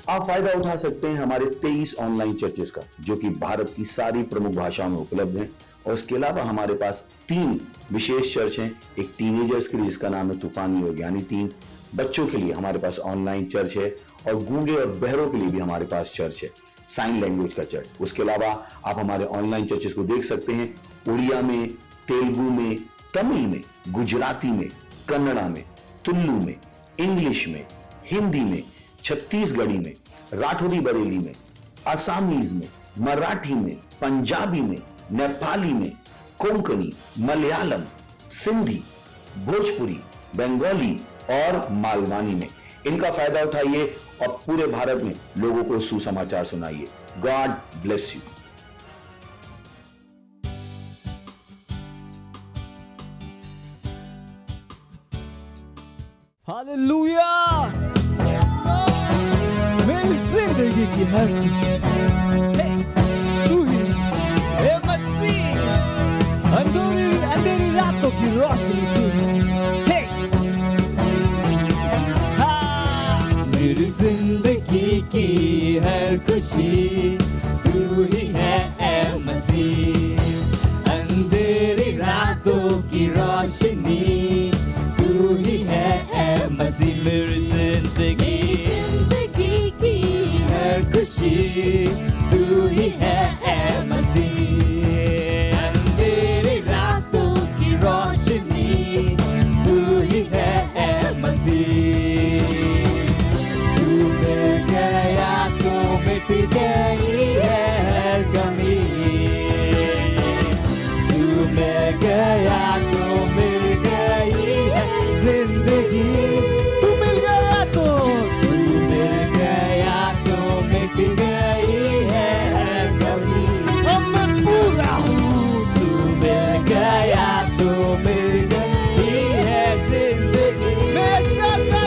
आप फायदा उठा सकते हैं हमारे 23 ऑनलाइन चर्चेस का, जो कि भारत की सारी प्रमुख भाषाओं में उपलब्ध हैं। और इसके अलावा हमारे पास 3 विशेष चर्च हैं। एक टीनेजर्स के लिए जिसका नाम है तूफानी योग यानी 3, बच्चों के लिए हमारे पास ऑनलाइन चर्च है, और गूंगे और बहरों के लिए भी हमारे पास चर्च है, साइन लैंग्वेज का चर्च। उसके अलावा आप हमारे ऑनलाइन चर्चेस को देख सकते हैं उड़िया में, तेलुगु में, तमिल में, गुजराती में, कन्नड़ा में, तुलु में, इंग्लिश में, हिंदी में, छत्तीसगढ़ी में, राठौरी बरेली में, आसामीज में, मराठी में, पंजाबी में, नेपाली में, कोंकणी, मलयालम, सिंधी, भोजपुरी, बंगाली और मालवानी में। इनका फायदा उठाइए और पूरे भारत में लोगों को सुसमाचार सुनाइए। God bless you. हालेलुया। मेरी जिंदगी की हर खुशी तू ही है मसीह, अंधेरी रातों की रोशनी तू है। मेरी जिंदगी की हर खुशी तू ही है मसीह, अंधेरी रातों की रोशनी तू ही है मसीह। मेरी जिंदगी की हर खुशी तू ही है मसीह, अंधेरी रातों की रोशनी तू ही है मसीह। तू मिल गया तो मिट गई है हर कमी, तू मिल गया तो मिल गई है जिंदगी। तू मिल गया तो मिट गई है हर कमी। अब मैं पूरा हूँ। तू मिल गया तो मिल गई है जिंदगी। मैं सदा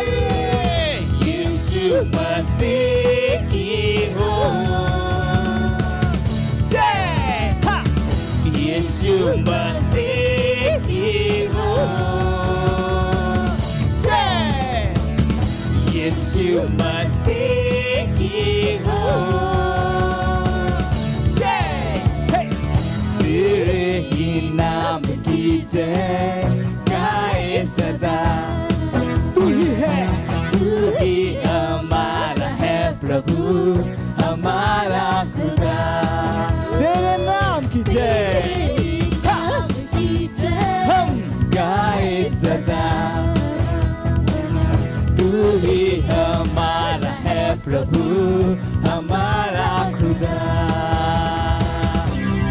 यीशु मसीह की हो जय। यीशु मसीह की हो जय। यीशु मसीह की हो जय। तेरे ही नाम की जय गाए सदा। तू ही हमारा है प्रभु, हमारा खुदा। तेरे नाम की जय हम गाए सदा। तू ही हमारा है प्रभु, हमारा खुदा।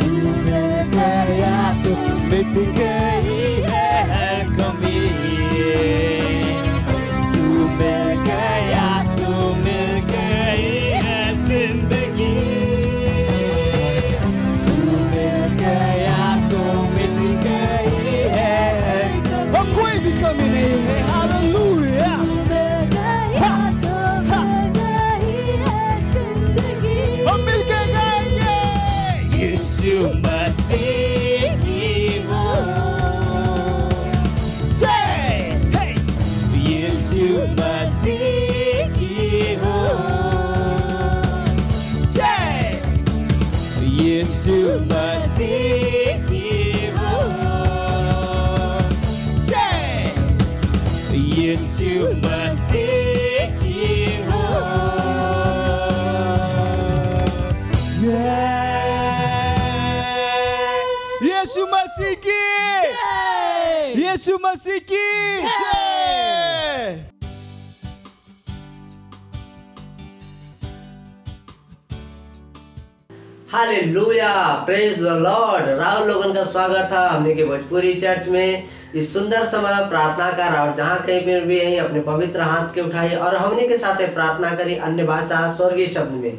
तू मिल गया तो मिट गई है हर कमी, तू मिल गया तो मिल गई है जिंदगी। तू मिल गया तो मिट गई है और कोई भी कमी नहीं है। हालेलुया। हम मिल के गाएंगे। यीशु मसीह की हो जय। यीशु मसीह की हो जय। यीशु मसीह की हो जय। यीशु मसीह की हो जय। यीशु मसीह की, यीशु मसीह की जय। Hallelujah, praise the Lord. Rahul लोगन का स्वागत था हमने के भोजपुरी चर्च में। इस सुंदर समय प्रार्थना कर और जहाँ कहीं पर भी यही अपने पवित्र हाथ के उठाइए और हमने के साथ प्रार्थना करी अन्य भाषा स्वर्गीय शब्द में।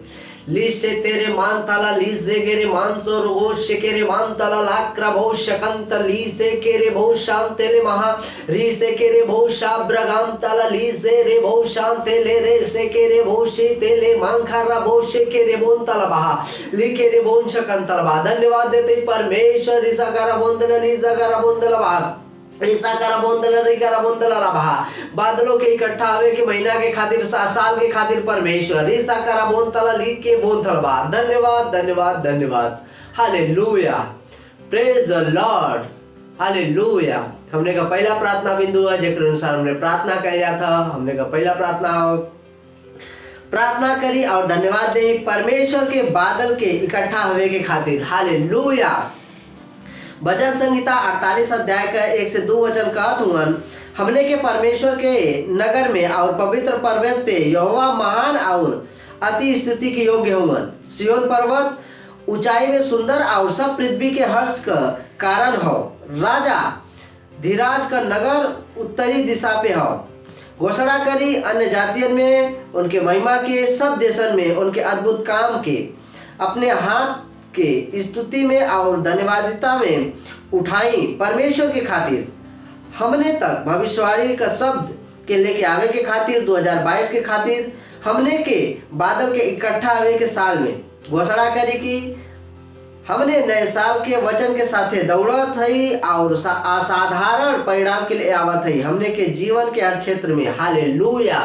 लीसे तेरे मान ताला लीसे गेरे मान चो रोगोश केरे मान ताला लाक्रा भोश कंत लीसे केरे भोशाम तेले महा रीसे केरे भोशा ब्रगाम ताला लीसे रे भोशाम तेले रे से केरे भोशे तेले मांखारा भोशे केरे बोन ताला बहा लिखे रे बोन शकंतला बहा। धन्यवाद देते परमेश्वर। ईसा करा बोंदला लीसा करा बोंदला बहा ईसा करा बोंदल री करा बोंदल लाभा बादलों के इकट्ठा आवे के महीना के खातिर साल के खातिर परमेश्वर ईसा करा बोंतला ली के बोंतल बा। धन्यवाद धन्यवाद धन्यवाद। Hallelujah, praise the Lord, hallelujah. हमने का पहला प्रार्थना बिंदु है जेकर अनुसार हमने प्रार्थना किया था। हमने का पहला प्रार्थना करी और धन्यवाद दे परमेश्वर के बादल के इकट्ठा होने के खातिर। हालेलुया। भजन संहिता 48 अध्याय का 1 से 2 वचन कहत हुवन, हमने के परमेश्वर के नगर में और पवित्र पर्वत पे यहोवा महान और अति स्तुति के योग्य हुवन। सिय्योन पर्वत ऊंचाई में सुंदर और सब पृथ्वी के हर्ष का कारण हो। राजा धीराज का नगर उत्तरी दिशा पे हो। घोषणा करी अन्य जातियन में उनके महिमा के, सब देशन में उनके अद्भुत काम के, अपने हाथ के स्तुति में और धन्यवादिता में उठाई परमेश्वर के खातिर। हमने तक भविष्यवाणी का शब्द के लेके आवे के खातिर 2022 के खातिर हमने के बादल के इकट्ठा आवे के साल में घोषणा करी कि हमने नए साल के वचन के साथे दौड़त हई और असाधारण परिणाम के लिए आवत हई हमने के जीवन के हर क्षेत्र में। हालेलुया।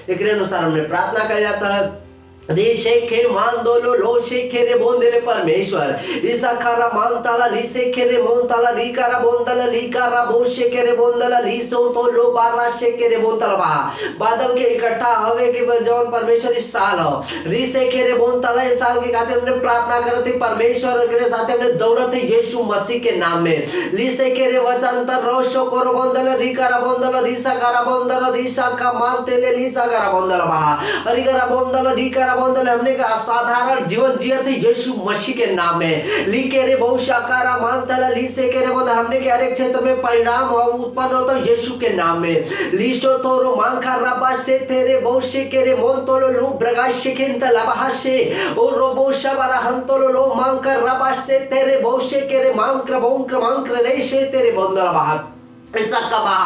एक अनुसार हमने प्रार्थना किया जाता है, रे शेखे मान दोलो लो शेखे रे बोंदेले परमेश्वर ईसा खारा मान ताला ली शेखे रे मोन ताला ली कारा बोंदला ली कारा बो शेखे रे बोंदला ली सो तो लो बारा शेखे रे बोंदला बहा। बादल के इकट्ठा हवे के जौन परमेश्वर इस साल हो री शेखे रे बोंदला इस साल के खातिर हमने प्रार्थना करत है परमेश्वर के साथ हमने दौड़त है यीशु मसीह के नाम में। ली शेखे रे वचनतर रोशो कोरो बोंदला री कारा बोंदला री सा कारा बोंदला री सा का मान तेले ली सा कारा बोंदला बहा हरि कारा बोंदला री कारा हमने का असाधारण जीवन जिया थे यीशु मसीह के नाम में। ली के रे बहु शाकारा मानतला ली से के रे बोल हमने के हर एक क्षेत्र में परिणाम उत्पन्न होता यीशु के नाम में। लीशो तोरो मांखा रबा से तेरे बहु से के रे मोन तोलो लो प्रकाश शिकिन तलबा से और रोबो शबरा हम तोलो लो मांखा रबा से तेरे बहु से के रे मांक्र रे से तेरे बोंदला बाहर ऐसा कबा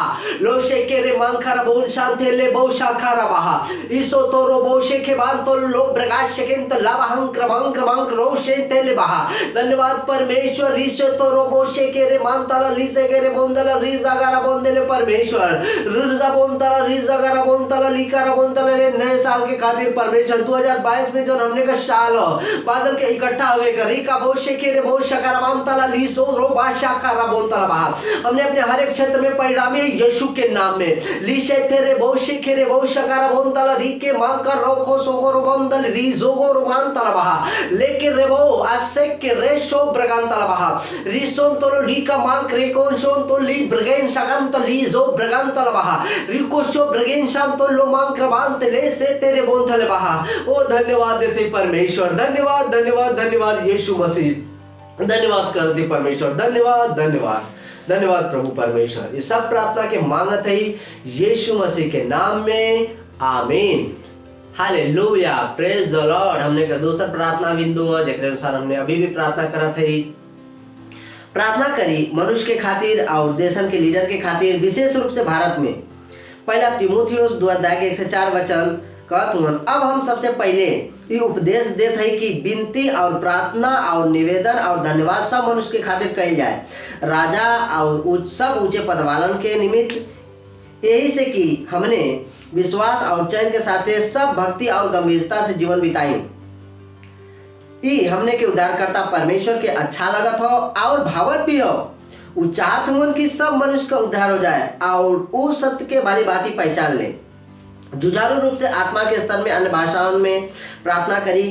लोशे के रे मांखरा बोल शांति ले बहु शाखारा बहा इसो तोरो बोशे के बान तो लो प्रकाश शकिन तो लाभ हंक रोशे तेले बहा। धन्यवाद परमेश्वर। रीशो तोरो बोशे के रे मानताला लीसे के रे बोंदला रीजा गारा बोंदले परमेश्वर रुजा बोंदला रीजा गारा बोंदला लीकारा बोंदला ले नए साल के खातिर परमेश्वर 2022 में जो हमने का साल हो बादल के इकट्ठा हुए करी का बोशे के रे बहु शाखारा मानताला लीसो रो बाशाखारा बोंदला बहा। हमने अपने हर एक क्षेत्र में परिणामी यीशु के नाम में। लीशे तेरे बोशे के रे बहु शाखारा बोंदला री के मांकर रोखो सोगोरो बोंदल री जोगोरो मानताला बहा लेके रे बहु आसे के रे शो ब्रगांतला बहा रिसोन तो ली का मांक रे कोन शोन तो ली ब्रगेन शागन तो ली जो ब्रगांतला बहा रिको शो ब्रगेन शाम तो लो मांक रबांत ले से तेरे बोंदले बहा। ओ धन्यवाद देते परमेश्वर, धन्यवाद धन्यवाद धन्यवाद यीशु मसीह, धन्यवाद करते परमेश्वर, धन्यवाद धन्यवाद धन्यवाद प्रभु परमेश्वर। इस सब प्रार्थना के मांगत है यीशु मसीह के नाम में, आमीन। Hallelujah, praise the Lord. हमने का दूसरा प्रार्थना बिंदु है जेकरे अनुसार हमने अभी भी प्रार्थना करा थी। प्रार्थना करी मनुष्य के खातिर और देशन के लीडर के खातिर, विशेष रूप से भारत में। पहला तीमुथियुस 2 अध्याय के 1 से 4 वचन कहत हुन, अब हम सबसे पहले ये उपदेश देते हैं कि विनती और प्रार्थना और निवेदन और धन्यवाद सब मनुष्य के खातिर कही जाए, राजा और सब ऊंचे पदवालन के निमित्त, यही से कि हमने विश्वास और चैन के साथ सब भक्ति और गंभीरता से जीवन बिताई। ई हमने के उद्धारकर्ता परमेश्वर के अच्छा लगत हो और भावत भी हो। वो चाहत हुन कि सब मनुष्य का उद्धार हो जाए और उस सत्य के भारी भांति पहचान ले। जुझारू रूप से आत्मा के स्तर में अन्य भाषाओं में प्रार्थना करी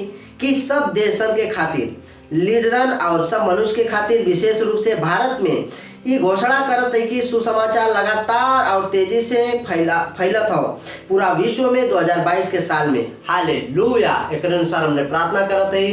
कि सब देशन के खातिर, लीडरन और सब मनुष्य के खातिर, विशेष रूप से भारत में ये घोषणा करत है कि सुसमाचार लगातार और तेजी से फैलत हो पूरा विश्व में 2022 के साल में। हालेलुया। एक अनुसार हमने प्रार्थना करत है,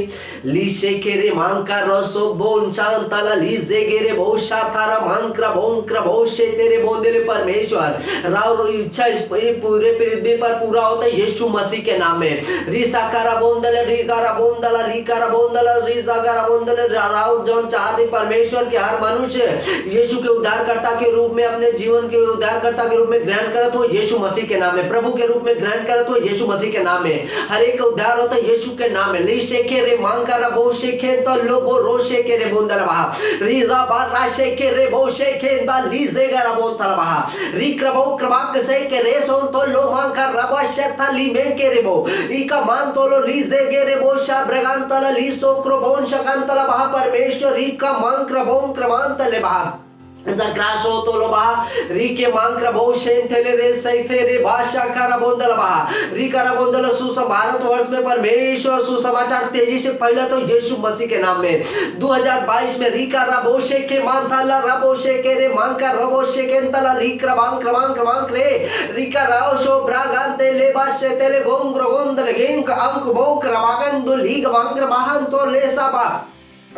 लीशे के रे मांका रसो बोन शांताला लीजे गेरे बहुशा थारा मांक्रा बोंक्रा बहुशे तेरे बोंदेले परमेश्वर। राव इच्छा इस पूरे पृथ्वी पर पूरा होता है यीशु मसीह के नाम में। रिसाकारा बोंदले रीकारा बोंदला लीकारा बोंदला रिसाकारा बोंदले राव जौन चाहते परमेश्वर के हर मनुष्य यीशु के उद्धारकर्ता के रूप में, अपने जीवन के उद्धारकर्ता के रूप में ग्रहण करत हो यीशु मसीह के नाम में, प्रभु के रूप में ग्रहण करत हो यीशु मसीह के नाम में। हर एक उद्धार होता है यीशु के नाम में। ली शेखे रे मांका रबो शेखे तो लोबो रोशे के रे बोंदल बहा रीजा बारा शेखे रे बो शेखे दा लीजे गरा बोंतल बहा री क्रबो क्रबाक से के रे सोन तो लो मांका रबा शेथा ली में के रे बो इका मान तो लो लीजे गे रे बो शा ब्रगांतल ली सो क्रोबोन शकांतल बहा परमेश्वर इका मान क्रबोन क्रमांतल बहा जग्राशो तो लो बहा री के मांग क्रबो शेंथेले रे सैथे रे भाषा करा बोंदल बहा री करा बोंदल सुसमाचार वर्ष में परमेश्वर सुसमाचार तेजी से फैला तो यीशु मसीह के नाम में। 2022 में री का रबोशे के मांथाला रबोशे के रे मांग का रबोशे के तला री क्रबांग क्रबांग क्रबांग रे री का रावशो ब्रागांते ले बाशे तेले गोंग्र गोंदल गेंग अंक बो क्रबागन दो लीग वांग्र बाहन तो ले साबा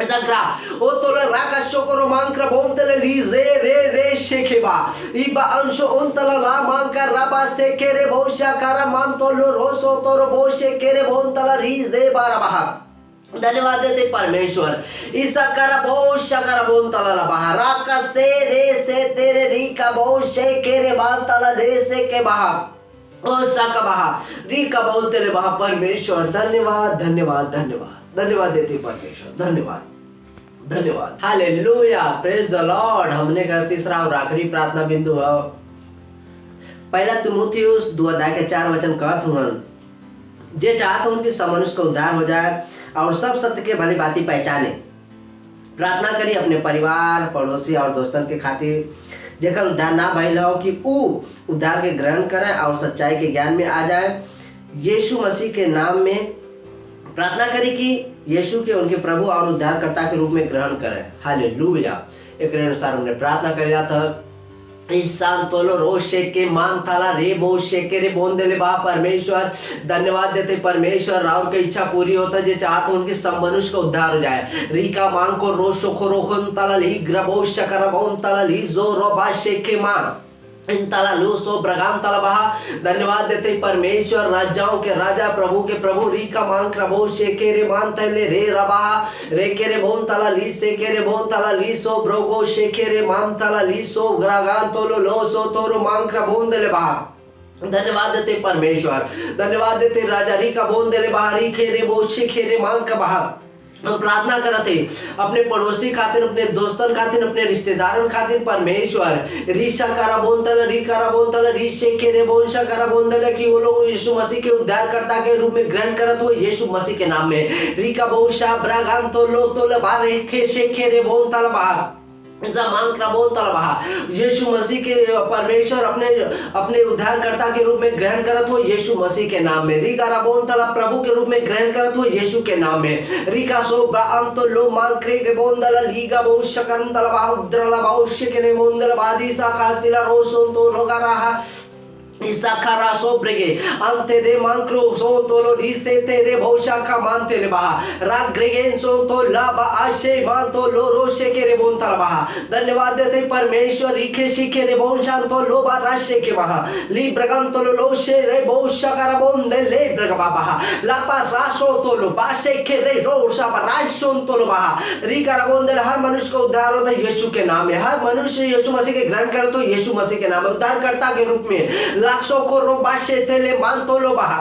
जग्रा ओ तोले राका शोकरो मांक्र बोंतले लीजे रे रे शेखेबा इबा अंशो उंतला ला मांका रबा से केरे बोशा कारा मान तोलो रोसो तोरो बोशे केरे बोंतला रीजे बारबहा। धन्यवाद देते परमेश्वर। ईसा करा बोशा करा बोंतला ला बहा राका से रे से तेरे री का बोशे केरे बांतला दे से के बहा ओ साका बहा री का बोलते ले बहा। परमेश्वर धन्यवाद धन्यवाद धन्यवाद धन्यवाद देते परमेश्वर, धन्यवाद धन्यवाद। Hallelujah, praise the Lord. हमने का तीसरा और आखिरी प्रार्थना बिंदु है पहला तीमुथियुस 2:4 कहत हुन जे चाहत हुन कि सब मनुष्य का उद्धार हो जाए और सब सत्य के भली बाती पहचाने। प्रार्थना करी अपने परिवार, पड़ोसी और दोस्तन के खातिर जेकर उद्धार ना भइल हो कि ऊ उद्धार के ग्रहण करे और सच्चाई के ज्ञान में आ जाए। यीशु मसीह के नाम में प्रार्थना करें कि यीशु के उनके प्रभु और उद्धारकर्ता के रूप में ग्रहण करें। हालेलुया। एक अनुसार हमने प्रार्थना कर जाता इस शाम तोलो रोशे के मान थाला रे बोशे के रे बोंदेले बा। परमेश्वर धन्यवाद देते परमेश्वर, राउर की इच्छा पूरी होता है जे चाहते उनके सब मनुष्य का उद्धार हो जाए। रीका मांग को रोशो को रोखन तला ली ग्रबोश चकर बोन तला ली जो रोबा शेके मां इन तला लूसो ब्रगाम तला बहा। धन्यवाद देते परमेश्वर, राजाओं के राजा प्रभु के प्रभु रीका मांग क्रबो शेके रे मान तले रे रबा रे के रे बोन तला ली से के रे बोन तला ली सो ब्रोगो शेके रे मान तला ली सो ग्रागान तोलो लो सो तोरो मांग क्रबोन दले बहा। धन्यवाद देते परमेश्वर, धन्यवाद देते राजा रीका बोन दले बहा री के रे बो शेके रे मांग का बहा। हम प्रार्थना करते अपने पड़ोसी खातिर, अपने दोस्तन खातिर, अपने रिश्तेदारन खातिर परमेश्वर रीशा कारा बोंतल री कारा बोंतल रीशे के रे बोंशा कारा बोंतल कि वो लोग यीशु मसीह के उद्धारकर्ता के रूप में ग्रहण करत हो यीशु मसीह के नाम में। रीका बोशा ब्रागान तो लो तो ले बारे खे शेखे रे बोंतल बहा जमान क्रबोन तलबहा। यीशु मसीह के परमेश्वर अपने उद्धारकर्ता के रूप में ग्रहण करत हो यीशु मसीह के नाम में। रीका रबोन तला प्रभु के रूप में ग्रहण करत हो यीशु के नाम में। रीका सो ब्राम तो लो मान क्रे के बोंदला लीगा बहु शकन तलबा उद्रला बहु शकने बोंदला बादी सा खास्तिला रोसोन तो लोगा रहा इसाखा सो ब्रेगे अंते रे मांक्रो सो तोलो रीसे तेरे भौशाखा मानते ले बहा राग ग्रेगेन सो तो लाबा आशे मान तो लो रोशे के रे बोन तल बहा। धन्यवाद देते परमेश्वर, रीखे शिखे रे बोन शान तो लो बा राशे के बहा ली ब्रगन तो लो लोशे रे भौशाका बोन दे ले ब्रगबा बहा लापा राशो तो लो बाशे के रे रोशा बा राशोन तो लो बहा रीका बोन दे। हर मनुष्य को उद्धार होता है यीशु के नाम में। हर मनुष्य यीशु मसीह के ग्रहण करे तो यीशु मसीह के नाम में उद्धारकर्ता के रूप में लाखों को रोबाशे तेले मान तो लो बहा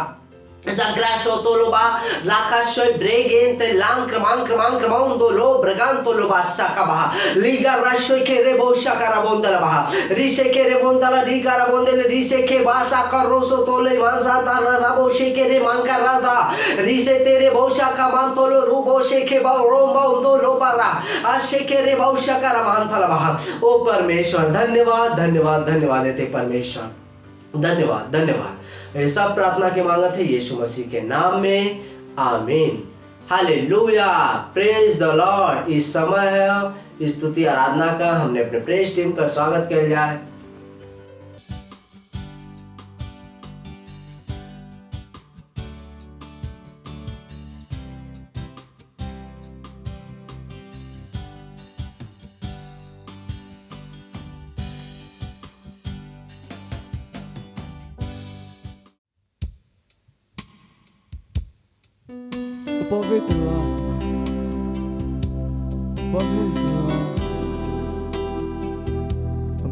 Zagrasho toloba, lakasho bregen te lang do lo bregan toloba sakabaha. Liga rasho ke rebo shakarabondala baha. Rishe ke rebondala liga rabondele rishe ke basa karoso tole mansa tala rabo sheke re mankarada. Rishe tere boshaka mantolo rubo sheke ba romba undo lo bara. Ashe ke rebo shakara mantala baha. ओ परमेश्वर धन्यवाद धन्यवाद धन्यवाद देते परमेश्वर, धन्यवाद धन्यवाद। ये सब प्रार्थना की मांगत है यीशु मसीह के नाम में, आमीन। Hallelujah, praise the lord. इस समय है स्तुति आराधना का, हमने अपने प्रेज टीम का स्वागत किया जाए। पवित्र पवित्र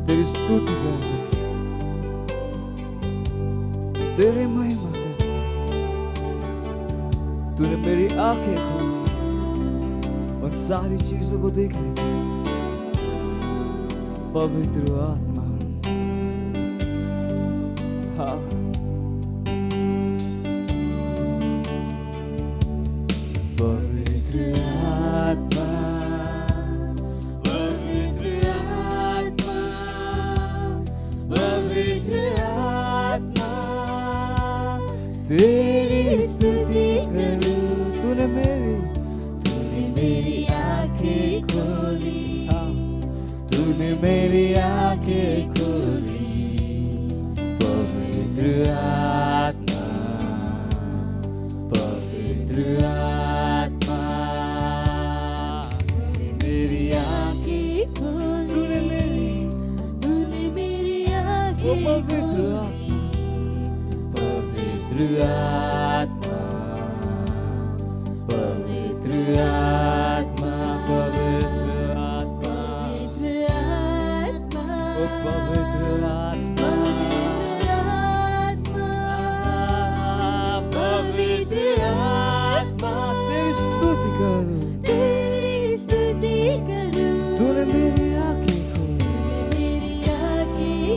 तेरी स्तुति करते, तेरी महिमा करते। तूने मेरी आंखें खोली उन सारी चीजों को देखने की। पवित्र आत्मा, हाँ, पवित्र आत्मा, पवित्र आत्मा, पवित्र आत्मा, तेरी स्तुति करूं। तूने मेरी आंखें खोली, हाँ, तूने मेरी आंखें खोली। पवित्र आत्मा, पवित्र आत्मा, तूने मेरी आंखें खोली, तूने मेरी आंखें पवित्र आत्मा, पवित्र आत्मा, पवित्र आत्मा, पवित्र आत्मा, ओ पवित्र आत्मा, पवित्र आत्मा, तेरी स्तुति करूं, तूने मेरी आंखें खोली।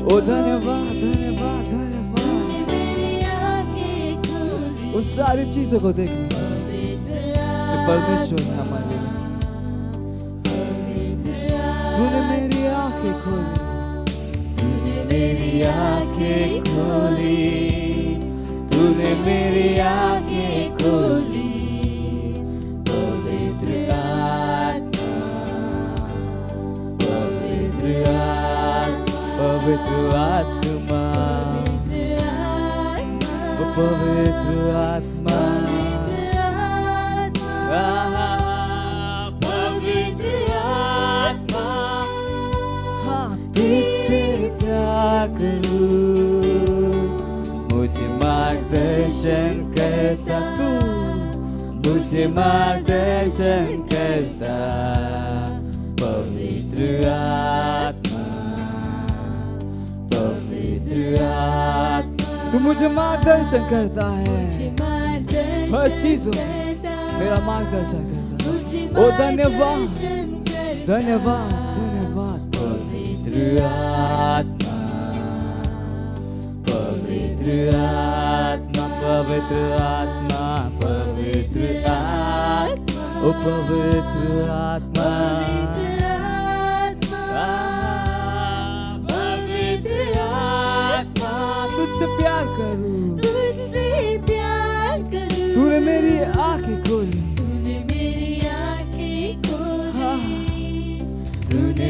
ओ धन्यवाद, धन्यवाद, धन्यवाद उन सारी चीजों को देखने जो परमेश्वर ने हमारे लिए। तूने मेरी आंखें खोली, तूने मेरी आंखें खोली, तूने मेरी आंखें खोली। पवित्र आत्मा, पवित्र आत्मा, पवित्र आत्मा, पवित्र आत्मा, पवित्र आत्मा, हाँ, तुझसे प्यार करूं, मुझे मार्गदर्शन करता तू, मुझे मार्गदर्शन करता। पवित्र आत्मा, पवित्र आत्मा, तू मुझे मार्गदर्शन करता है, हर चीजों में मेरा मार्गदर्शन करता है। ओ धन्यवाद, धन्यवाद, धन्यवाद। पवित्र आत्मा, पवित्र आत्मा, पवित्र आत्मा, पवित्र आत्मा, ओ पवित्र आत्मा, पवित्र आत्मा, तुझसे प्यार करूं, तूने मेरी आंखें खोली, तूने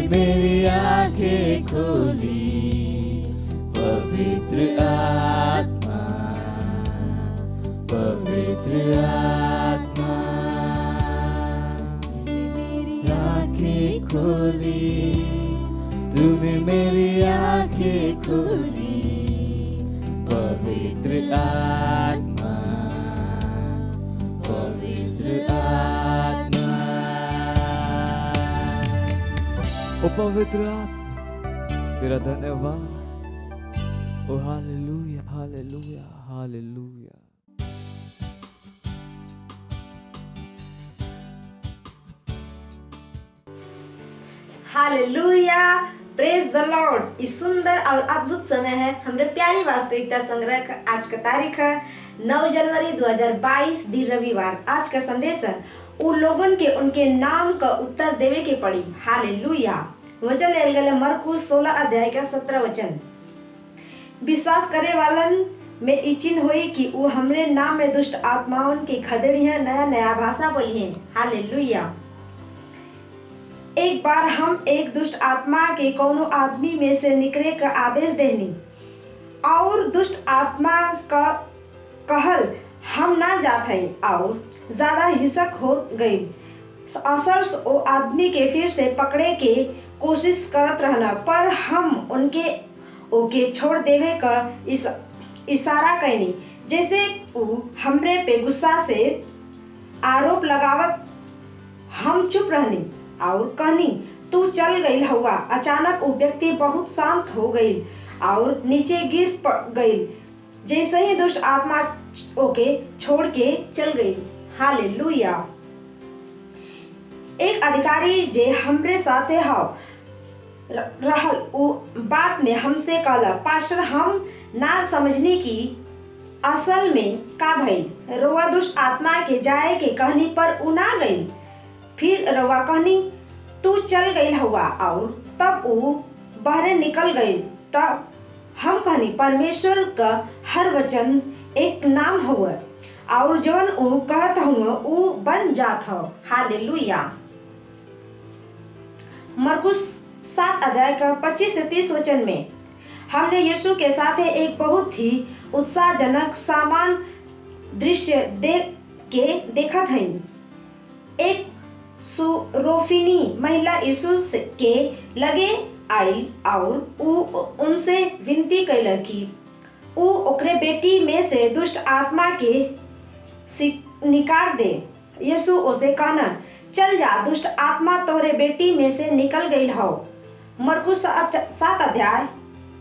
मेरी आंखें खोली। पवित्र आत्मा, पवित्र आत्मा, आंखें खोली, तूने मेरी आंखें खोली। पवित्र आत्मा, पवित्र आत्मा, ओ पवित्र आत्मा, तेरा धन्यवाद। ओ hallelujah, hallelujah, hallelujah. Hallelujah, praise the lord. इस सुंदर और अद्भुत समय है हमरे प्यारी वास्तविकता संग्रह का। आज का तारीख है 9 जनवरी 2022 दिन रविवार। आज का संदेश है उन लोगन के उनके नाम का उत्तर देवे के पड़ी। हालेलुया। वचन लेल गए मरकुस 16 अध्याय का 17 वचन। विश्वास करे वालन में ई चिन्ह हुई कि वो हमरे नाम में दुष्ट आत्माओं की खदेड़ी है, नया नया भाषा बोली है। हालेलुया। एक बार हम एक दुष्ट आत्मा के कोनो आदमी में से निकले का आदेश देनी और दुष्ट आत्मा का कहल हम ना जात है और ज्यादा हिंसक हो गई। असर वो आदमी के फिर से पकड़े के कोशिश करत रहना, पर हम उनके ओके छोड़ देवे का इशारा कैनी। जैसे वो हमरे पे गुस्सा से आरोप लगावत हम चुप रहनी और कहनी, तू चल गई हुआ। अचानक वो व्यक्ति बहुत शांत हो गई और नीचे गिर गई। जैसे ही दुष्ट आत्मा ओके छोड़ के चल गई। हालेलुया। एक अधिकारी जे हमरे साथे हाव रहल उ बात में हमसे कहला, पास्टर हम ना समझनी की असल में का भइल। रउआ दुष्ट आत्मा के जाए के कहनी पर उ ना गई। फिर रउआ कहनी तू चल गई हुआ और तब उ बाहर निकल गई। तब हम कहनी परमेश्वर का हर वचन एक नाम हुआ और जवन उ कहत हुआ उ बन जात हो। हालेलुया। मरकुस 7 अध्याय का 25 से 30 वचन में हमने यीशु के साथ एक बहुत ही उत्साहजनक सामान दृश्य देखत हई। एक सुरोफिनी महिला यीशु के लगे आई और उ उनसे विनती कैल कि उ ओकरे बेटी में से दुष्ट आत्मा के निकाल दे। यीशु उसे कहना, चल जा, दुष्ट आत्मा तोरे बेटी में से निकल गई हो। मरकुस 7 अध्याय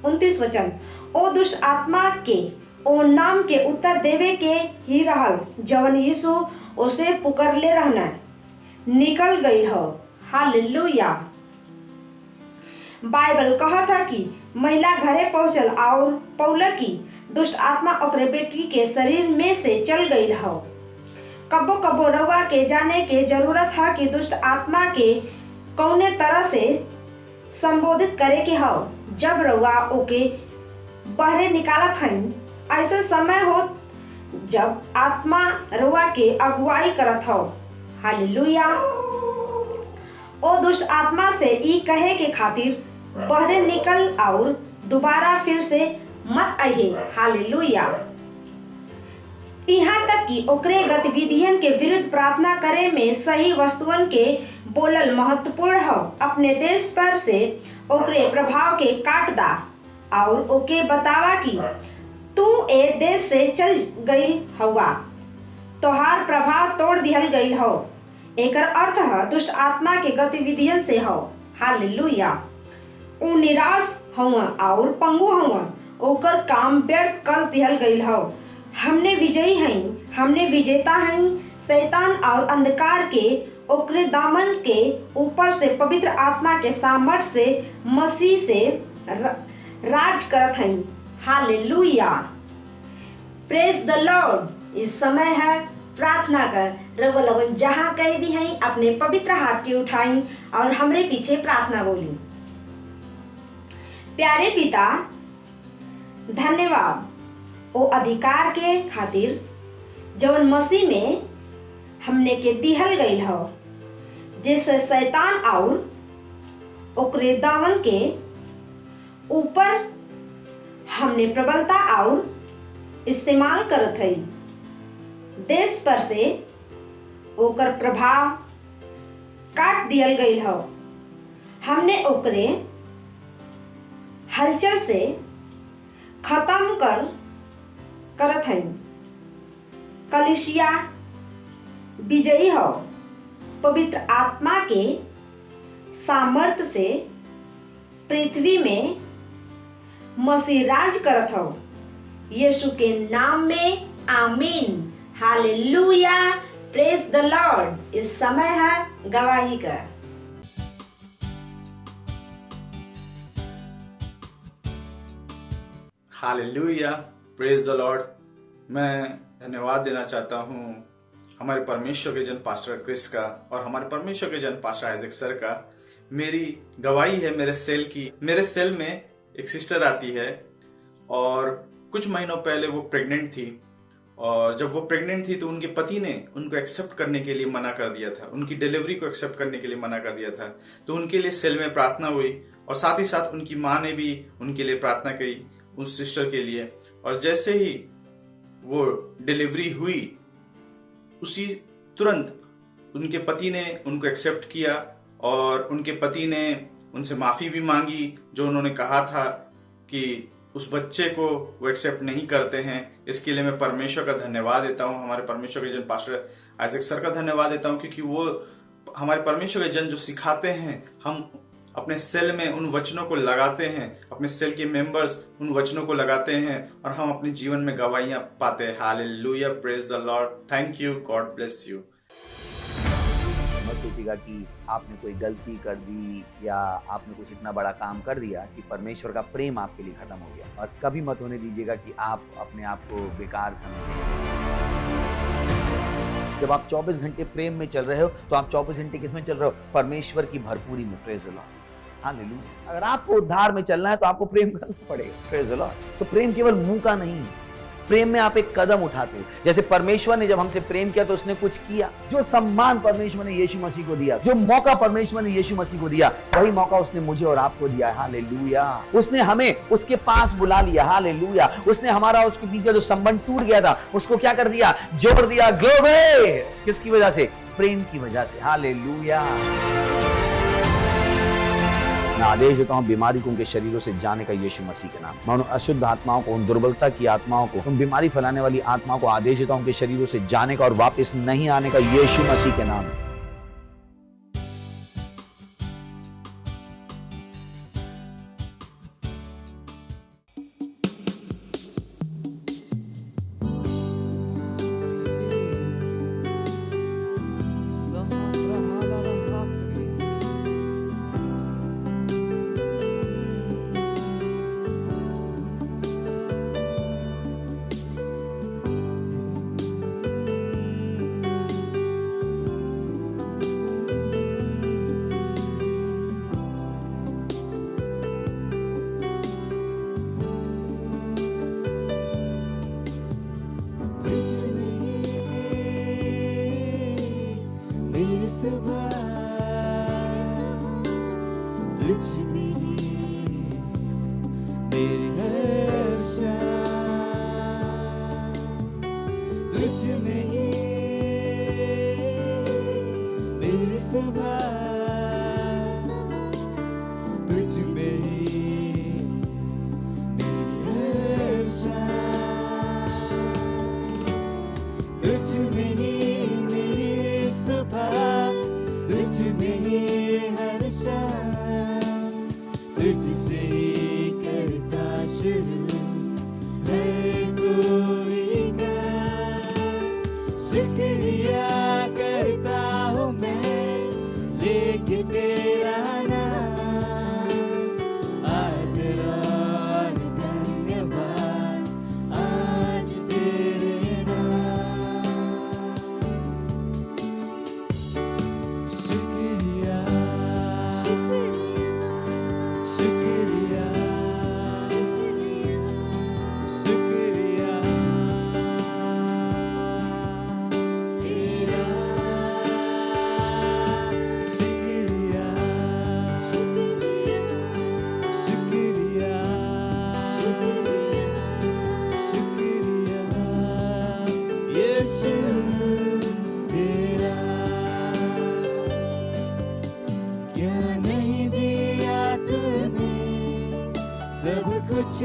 29 वचन। ओ दुष्ट आत्मा के ओ नाम के उत्तर देवे के ही रहल जवन यीशु उसे पुकारले रहना, निकल गई हो। हालेलुया। बाइबल कहा था कि महिला घरे पहुंचल और पौला की दुष्ट आत्मा ओकरे बेटी के शरीर में से चल गई हो। कबो कबो रउआ के जाने के जरूरत है कि दुष्ट आत्मा के कौने तरह से संबोधित करे के हो। जब रउआ ओके बाहरे निकालत हई, ऐसा समय हो जब आत्मा रउआ के अगुवाई करत हो। हालेलुया। ओ दुष्ट आत्मा से ई कहे के खातिर बाहरे निकल और दोबारा फिर से मत आइए। हालेलुया। यहाँ तक कि ओकरे गतिविधियन के विरुद्ध प्रार्थना करे में सही वस्तुअन के बोलल महत्वपूर्ण हो। अपने देश पर से ओकरे प्रभाव के काट दा और ओके बतावा कि तू ए देश से चल गई हुआ, तोहार प्रभाव तोड़ दिहल गई हो। एकर अर्थ है दुष्ट आत्मा के गतिविधियन से हो। हालेलुया। उ निराश हुआ और पंगु हुआ, ओकर काम व्यर्थ कर दिहल गई हो। हमने विजयी हई, हमने विजेता हई। शैतान और अंधकार के ओकरे दामन के ऊपर से पवित्र आत्मा के सामर्थ्य से मसीह से राज करत हई। हालेलुया। Praise the lord. इस समय है प्रार्थना कर। रउआ लोगन जहाँ कहीं भी हई अपने पवित्र हाथ के उठाई और हमरे पीछे प्रार्थना बोली। प्यारे पिता, धन्यवाद ओ अधिकार के खातिर जवन मसीह में हमने के दिहल गई हो, जैसे शैतान और ओकरे दामन के ऊपर हमने प्रबलता और इस्तेमाल करत हई। देश पर से ओकर प्रभाव काट दियल गई हो। हमने ओकरे हलचल से खत्म करत हई। कलिसिया विजयी हो। पवित्र आत्मा के सामर्थ्य से पृथ्वी में मसीह राज करत हो। यीशु के नाम में आमीन। हालेलुया। Praise the lord. इस समय है गवाही का। हालेलुया। Praise the Lord. मैं धन्यवाद देना चाहता हूँ हमारे परमेश्वर के जन पास्टर क्रिस का और हमारे परमेश्वर के जन पास्टर आइजक सर का। मेरी गवाही है मेरे सेल की। मेरे सेल में एक सिस्टर आती है और कुछ महीनों पहले वो प्रेग्नेंट थी और जब वो प्रेग्नेंट थी तो उनके पति ने उनको एक्सेप्ट करने के लिए मना कर दिया था। उनकी डिलीवरी को एक्सेप्ट करने के लिए मना कर दिया था। तो उनके लिए सेल में प्रार्थना हुई और साथ ही साथ उनकी माँ ने भी उनके लिए प्रार्थना की उस सिस्टर के लिए। और जैसे ही वो डिलीवरी हुई उसी तुरंत उनके पति ने उनको एक्सेप्ट किया और उनके पति ने उनसे माफी भी मांगी जो उन्होंने कहा था कि उस बच्चे को वो एक्सेप्ट नहीं करते हैं। इसके लिए मैं परमेश्वर का धन्यवाद देता हूँ। हमारे परमेश्वर के जन पास्टर आइजक सर का धन्यवाद देता हूँ क्योंकि वो हमारे परमेश्वर के जन जो सिखाते हैं, हम अपने सेल में उन वचनों को लगाते हैं, अपने सेल के मेंबर्स उन वचनों को लगाते हैं और हम अपने जीवन में गवाहियां पाते हैं। Hallelujah, praise the Lord, thank you, God bless you. मत सोचिएगा कि आपने कोई गलती कर दी या आपने कुछ इतना बड़ा काम कर दिया कि परमेश्वर का प्रेम आपके लिए खत्म हो गया। और कभी मत होने दीजिएगा कि आप अपने आप को बेकार समझें। जब आप 24 घंटे प्रेम में चल रहे हो तो आप 24 घंटे किस में चल रहे हो? परमेश्वर की भरपूरी में। Praise the Lord, hallelujah. अगर आपको उद्धार में चलना है तो आपको प्रेम करना पड़ेगा। Praise the Lord. तो प्रेम केवल मुंह का नहीं है, प्रेम में आप एक कदम उठाते हो। जैसे परमेश्वर ने जब हमसे प्रेम किया तो उसने कुछ किया। जो सम्मान परमेश्वर ने यीशु मसीह को दिया, जो मौका परमेश्वर ने यीशु मसीह को दिया, वही मौका उसने मुझे और आपको दिया है। हालेलुया। उसने हमें उसके पास बुला लिया। हालेलुया। उसने हमारा उसके बीच का जो संबंध टूट गया था उसको क्या कर दिया? जोड़ दिया। ग्लोरी। किसकी वजह से? प्रेम की वजह से। हालेलुया। मैं आदेश देता हूं बीमारी को उनके शरीरों से जाने का यीशु मसीह के नाम। मैं उन अशुद्ध आत्माओं को, उन दुर्बलता की आत्माओं को, उन बीमारी फैलाने वाली आत्माओं को आदेश देता हूं उनके शरीरों से जाने का और वापस नहीं आने का यीशु मसीह के नाम।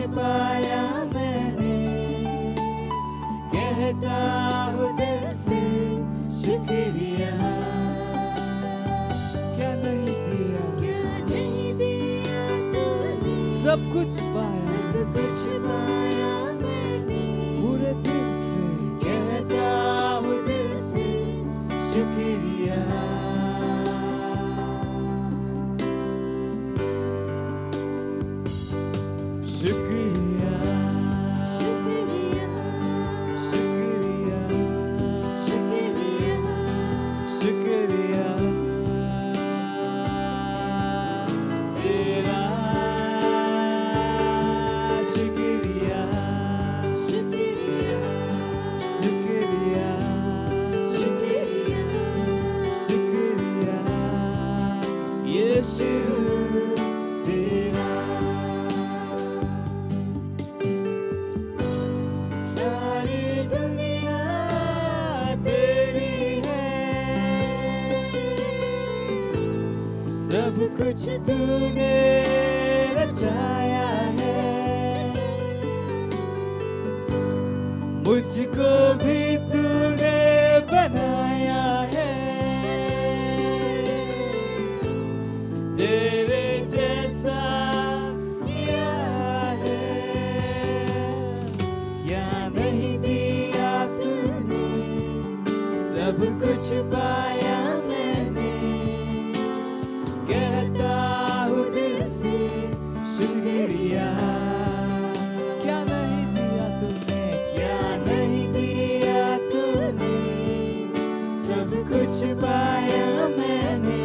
पाया मैंने, कहता हूँ दिल से शुक्रिया। क्या नहीं दिया तूने, सब कुछ पाया मैंने, पूरे दिल से कहता हूँ दिल से शुक्रिया। सब कुछ तूने रचाया है, मुझको भी तूने बनाया है। सब कुछ पाया मैंने, कहता हूँ दिल से शुक्रिया। क्या नहीं दिया तूने, क्या नहीं दिया तूने, सब कुछ पाया मैंने,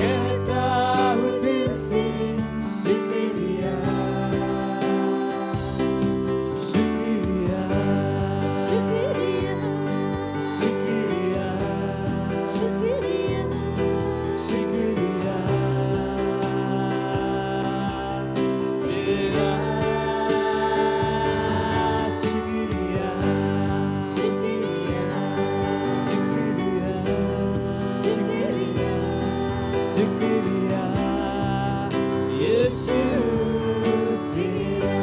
कहता हूँ दिल से शुक्रिया। शुक्रिया शुक्रिया शुक्रिया शुक्रिया शुक्रिया तेरा, शुक्रिया शुक्रिया शुक्रिया शुक्रिया शुक्रिया यीशु तेरा।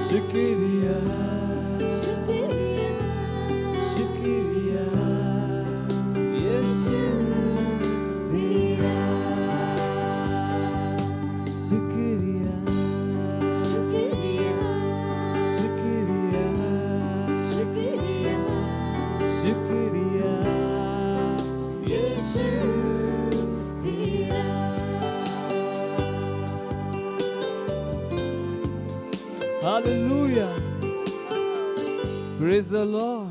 शुक्रिया शुक्रिया शुक्रिया यीशु तेरा। शुक्रिया शुक्रिया शुक्रिया शुक्रिया शुक्रिया यीशु तेरा। Hallelujah. Praise the Lord.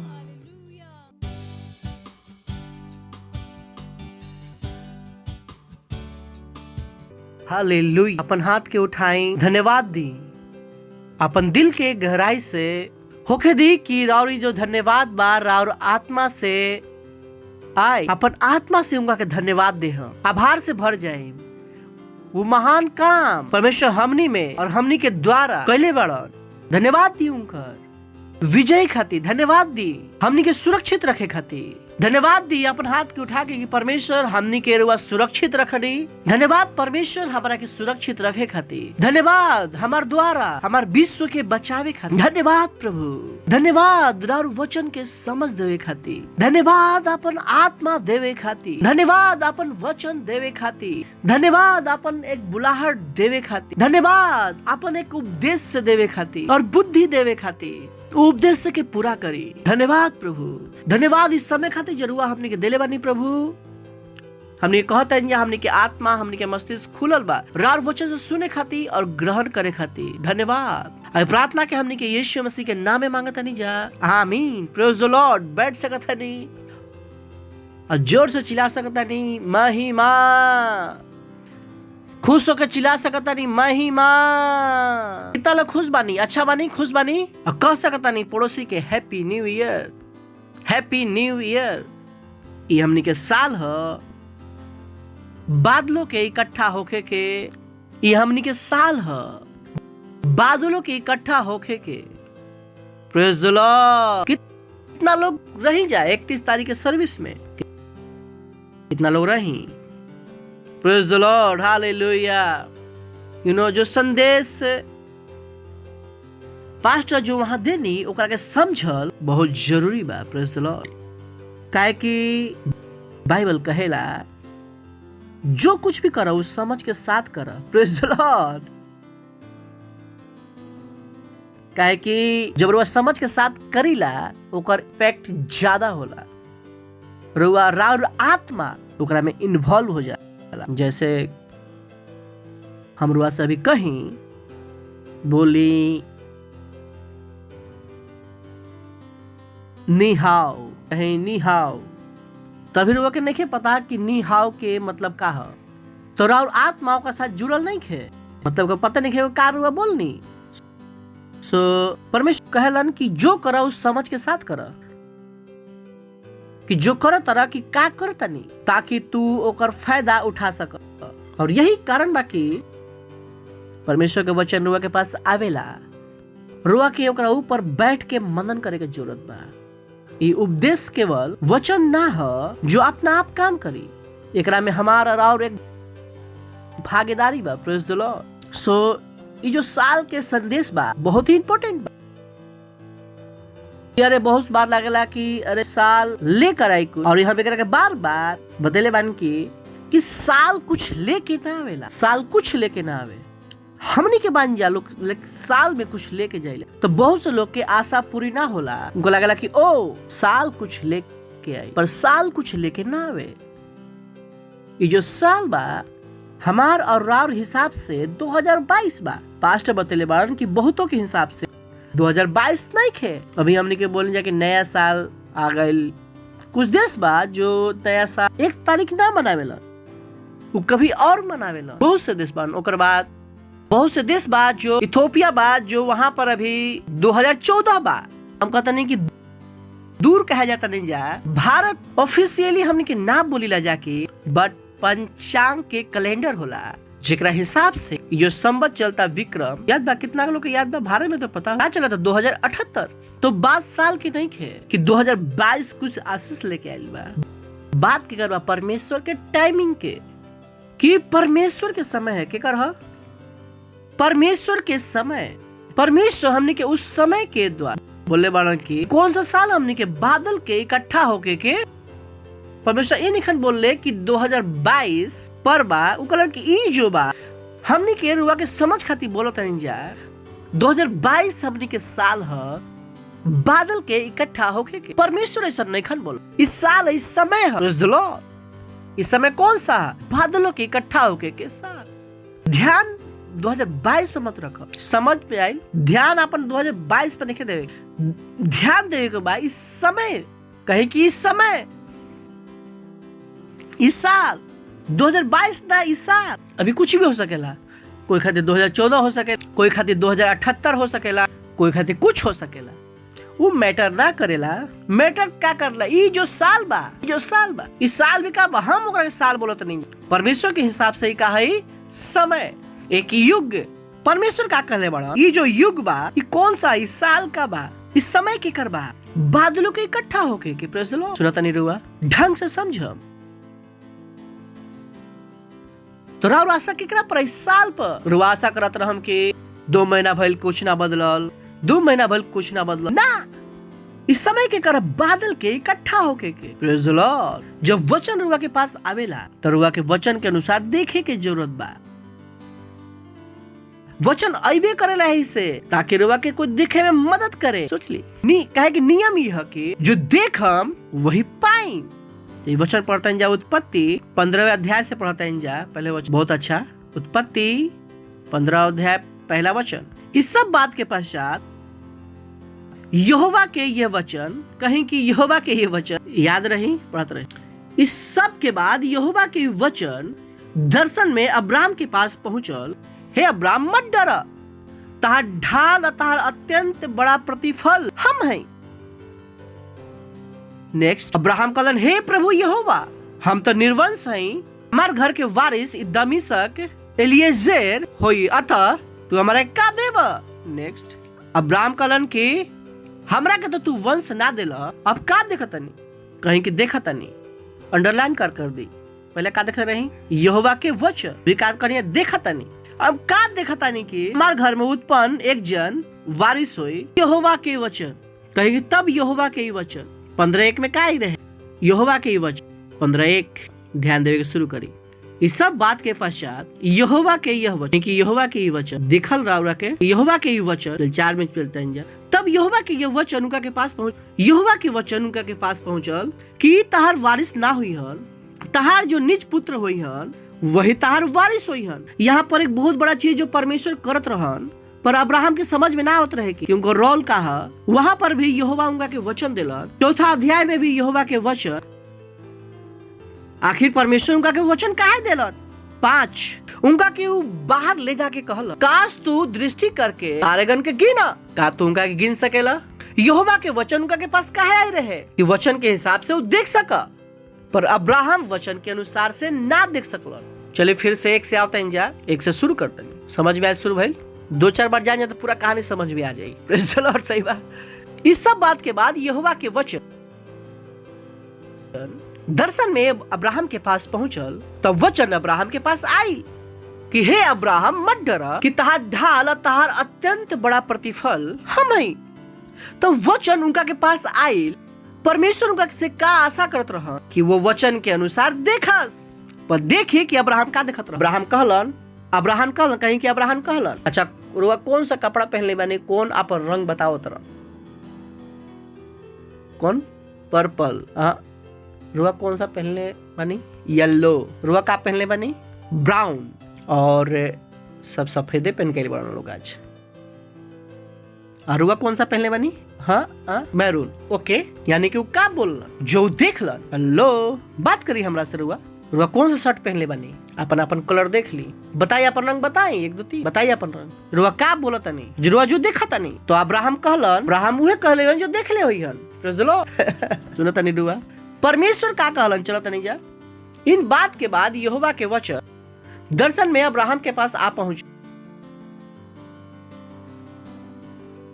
Hallelujah. अपन हाथ के उठाई, धन्यवाद दी, अपन दिल के गहराई से होके दी कि राउरी जो धन्यवाद बा राउर आत्मा से आए, अपन आत्मा से उनका के धन्यवाद दे, हम आभार से भर जाए। वो महान काम परमेश्वर हमनी में और हमनी के द्वारा कैले बड़न, धन्यवाद दी उनकर विजय खातिर, धन्यवाद दी हमनी के सुरक्षित रखे खातिर, धन्यवाद दी अपन हाथ के उठा के कि परमेश्वर हमनी के रुआ सुरक्षित रखनी, धन्यवाद परमेश्वर हमारा के सुरक्षित रखे खातिर, धन्यवाद हमार द्वारा हमार विश्व के बचावे खातिर, धन्यवाद प्रभु, धन्यवाद राउर वचन के समझ देवे खातिर, धन्यवाद अपन आत्मा देवे खातिर, धन्यवाद अपन वचन देवे खातिर, धन्यवाद अपन एक बुलाहट देवे खातिर, धन्यवाद अपन एक उपदेश से देवे खातिर और बुद्धि देवे खातिर, उपदेश के पूरा करी। धन्यवाद प्रभु, धन्यवाद इस समय खातिर जरूर हमने के देले बानी प्रभु। हमने कहता है हमने के आत्मा हमने के मस्तिष्क खुलल बा रार वचन से सुने खातिर और ग्रहण करे खातिर, धन्यवाद। और प्रार्थना के हमने के यीशु मसीह के नाम में मांगता नहीं जा, आमीन। Praise the Lord. बैठ सकता नहीं और जोर से चिल्ला सकता नहीं महिमा, खुश होकर चिल्ला सकता नहीं महिमा। कितना लोग खुश बानी, अच्छा बानी, खुश बानी और कह सकता नहीं पड़ोसी के happy new year, happy new year. ये हमनी के साल ह बादलों के इकट्ठा होके के, ये हमनी के साल ह बादलों के इकट्ठा होके के। Praise the Lord. कितना लोग रही जाए 31 तारीख के सर्विस में, कितना लोग रही। Praise the Lord, hallelujah. You know जो संदेश पास्टर जो वहां देनी ओकरा के समझल बहुत जरूरी बा। Praise the Lord. काहे कि बाइबल कहेला जो कुछ भी करो उस समझ के साथ करो। Praise the Lord. काहे कि जब रुआ समझ के साथ करीला ओकर इफेक्ट ज्यादा होला। रुआ राउर आत्मा ओकरा में इन्वॉल्व हो जाला। जैसे हम रुआ से अभी कहीं बोली नी हाओ, कहीं नी हाओ, तभी रुआ के नहीं पता कि नी हाओ के मतलब का है। तो राउर आत्माओं का साथ जुड़ल नहीं खे, मतलब का पता नहीं खे का रुआ बोलनी। सो परमेश्वर कहलन कि जो करा उस समझ के साथ करा, कि जो कर तरह की का कर तनी, ताकि तू ओकर फायदा उठा सक। और यही कारण बा कि परमेश्वर के वचन रुआ के पास आवेला, रुआ के ओकरा ऊपर बैठ के मनन करे के जरूरत बा। ये उपदेश केवल वचन ना हो जो अपना आप काम करी, एकरा में हमारा और एक भागीदारी बा। Praise the Lord. सो ये जो साल के संदेश बा बहुत ही इंपॉर्टेंट बा। अरे बहुत बार लागेला कि अरे साल लेकर आई कुछ, और हम एकरा के बार बार बदले बान कि साल कुछ लेके ना आवेला, साल कुछ लेके ना आवे। हमनी के बान जा लोग साल में कुछ लेके जाइले, तो बहुत से लोग के आशा पूरी ना होला। उनको लागेला कि ओ साल कुछ लेके आई, पर साल कुछ लेके ना आवे। ये जो साल बा हमार और राउर हिसाब से 2022 बा। पास्टर बतेले बारन कि बहुतों के हिसाब से 2022 नहीं खे। अभी हमने के बोले जाके नया साल आ गइल। कुछ देश बा जो नया साल 1 तारीख ना मनावेला, वो कभी और मनावेला। बहुत से देश बा, ओकर बाद बहुत से देश बा जो इथियोपिया बा, जो वहां पर अभी 2014 बा। हम कहता नहीं कि दूर कहा जाता नहीं जा। भारत ऑफिशियली हमने के ना बोलीला जाके, बट पंचांग के कैलेंडर होला जेकरा हिसाब से जो संवत चलता विक्रम। याद बा कितना लोग के याद बा? भारत में तो पता क्या चला था 2078। तो बात साल की नहीं खे कि 2022 कुछ आशीष लेके आयल बा। बात के करवा परमेश्वर के टाइमिंग के, कि परमेश्वर के समय है के कर परमेश्वर के समय। परमेश्वर हमने के उस समय के द्वारा बोले बारन की कौन सा साल हमने के बादल के इकट्ठा होके के परमेश्वर ये निखन बोले कि 2022 पर बा। उकलन की ई जो बा हमनी के रुआ के समझ खातिर बोलत नहीं जा। 2022 हमनी के साल है बादल के इकट्ठा होके के। परमेश्वर ऐसा निखन बोल इस साल इस समय है। इस समय कौन सा है? बादलों के इकट्ठा होके के साल। ध्यान 2022 पे मत रखो, समझ पे आई। ध्यान अपन 2022 पे नहीं देवे, ध्यान देवे के बा इस समय। कहे कि इस समय इस साल 2022 ना, इस साल अभी कुछ भी हो सकेला। कोई खातिर 2014 हो सके, कोई खातिर 2078 हो सकेला, कोई खातिर कुछ हो सकेला। वो मैटर ना करेला। मैटर क्या करला? ई जो साल बा, इस साल भी का बा, हम ओकरा के साल बोलत नहीं। परमेश्वर के हिसाब से ही का है समय, एक युग। परमेश्वर का कहले बड़ा ये जो युग बा ये कौन सा? इस साल का बा, इस समय के कर बा, बादलों के इकट्ठा होके के। प्रेज़ द लॉर्ड। सुनता नहीं रुआ, ढंग से समझो। तो राउर आशा केकरा पर? इस साल पर रुआ आशा करत रहम के 2 महीना भइल कुछ ना बदलल, 2 महीना भइल कुछ ना बदलल ना। इस समय के कर बादल के इकट्ठा होके के। प्रेज़ द लॉर्ड। जब वचन रुआ के पास आवेला तो रुआ के वचन के अनुसार देखे के जरूरत बा। वचन अइबे करेला है इसे ताकि रुआ के कोई देखे में मदद करे। सोच ली कहे कि नियम ये है कि जो देखम वही पाई। ये वचन पढ़ते हैं जा उत्पत्ति 15वें अध्याय से पढ़ते हैं जा। पहले वचन बहुत अच्छा, उत्पत्ति 15 अध्याय पहला वचन। इस सब बात के पश्चात यहोवा के ये वचन, कहीं कि यहोवा के ये वचन याद रही, पढ़ते रहे। इस सब के बाद यहोवा के वचन दर्शन में अब्राम के पास पहुंचल। हे अब्राम मत डरा, तहार ढाल तहार अत्यंत बड़ा प्रतिफल हम हैं। नेक्स्ट अब्राहम कहलन हे प्रभु यहोवा, हम तो निर्वंश हैं, हमार घर के वारिस दमिश्क एलिएजेर होई, अतः तू हमारा का देबा। नेक्स्ट अब्राहम कहलन कि हमरा के तो तू वंश ना देला, अब का देखतनी? कहीं कि देखतनी अंडरलाइन कर दी। पहले का देखत रही? यहोवा के वचन। विकास करिए देखतनी। अब का देखतनी कि हमार घर में उत्पन्न एक जन वारिस होई, यहोवा के वचन। कहीं तब यहोवा के वचन 15:1 में का ही रहे? यहोवा के वचन 15:1 ध्यान देवे के शुरू करी। इस सब बात के पश्चात यहोवा के यह वचन, कि यहोवा के वचन दिखल रावरा के यहोवा के वचन 4 में चलते हैं। तब यहोवा के यह वचन उनका के पास पहुंच, यहोवा के वचन उनका के पास पहुंचल कि तहार वारिस ना हुई हन, तहार जो निज पुत्र हुई हन वही तार वारिस होई हन। यहाँ पर एक बहुत बड़ा चीज जो परमेश्वर करत रहन पर अब्राहम के समझ में ना आवत रहे कि उनको रोल का है। वहां पर भी यहोवा उनका के वचन दिलन। चौथा अध्याय में भी यहोवा के वचन, आखिर परमेश्वर उनका के वचन काहे दिलन? 5 उनका के बाहर ले जाके कहला, काश तू दृष्टि करके तारेगन के गिना, का तू उनका के गिन सकेला? यहोवा के वचन उनका के पास काहे आए रहे कि वचन के हिसाब से वो देख सका, पर अब्राहम वचन के अनुसार से ना देख सकलन। चलिए फिर से 1 से आवते जा, 1 से शुरू करते हैं। समझ में आया? शुरू भइल 2-4 बार जाएंगे तो पूरा कहानी समझ में आ जाएगी। प्रेज़ द लॉर्ड। सही बात। इस सब बात के बाद यहोवा के वचन दर्शन में अब्राहम के पास पहुंचल, तब वचन अब्राहम के पास आई कि हे अब्राहम मत डरा कि तहार ढाल और तहार अत्यंत बड़ा प्रतिफल हम हई। तो वचन उनका के पास आयल। परमेश्वर उनका से का आशा करत रहा कि वो वचन के अनुसार देखस, पर देखिए कि अब्राहम का देखत रहा। अब्राहम कहलन कहीं कि अब्राहम कहलन, अच्छा रुआ कौन सा कपड़ा पहनले बानी, कौन अपन रंग बताओ तरह, कौन पर्पल, रुआ कौन सा पहनले बानी, येलो, रुआ का पहनले बानी ब्राउन, और सब सफेदे पहन के बड़ा लोग आज। रुआ कौन सा पहनले बानी, मैरून। ओके, यानी कि वो का बोलन जो देखलन। हेलो, बात करी हमरा से। रुआ कौन सा शर्ट पहनले बानी, अपन कलर देख ली, बताइए अपन रंग, बताई 1 2 3 बताइए अपन रंग। रुआ का बोलत नहीं, रुआ जो देखा तनी। तो अब्राहम कहलन, अब्राहम उहे कहले जो देखले होई हन। चलो सुनो तनी रुआ परमेश्वर का कहलन, चलो तनी जा। इन बात के बाद यहोवा के वचन दर्शन में अब्राहम के पास आ पहुंच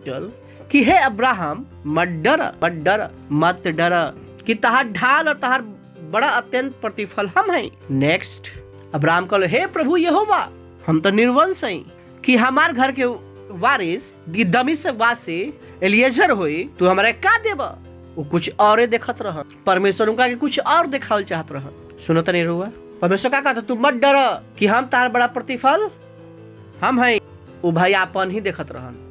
चल कि हे अब्राहम मत डर कि तहार ढाल और तहार बड़ा अत्यंत प्रतिफल हम हैं। नेक्स्ट अब्राहम कहले, हे प्रभु यहोवा, हम तो निर्वंश हैं कि हमार घर के वारिस दमिश्कवासी एलिएजर होई, तू हमारे का देबा? वो कुछ और देखत रह। परमेश्वर उनका के कुछ और दिखावल चाहत रह। सुनो तनी रुआ, परमेश्वर का कहता, तू मत डर कि हम तार बड़ा प्रतिफल हम हैं। वो भाई आपन ही देखत रहन।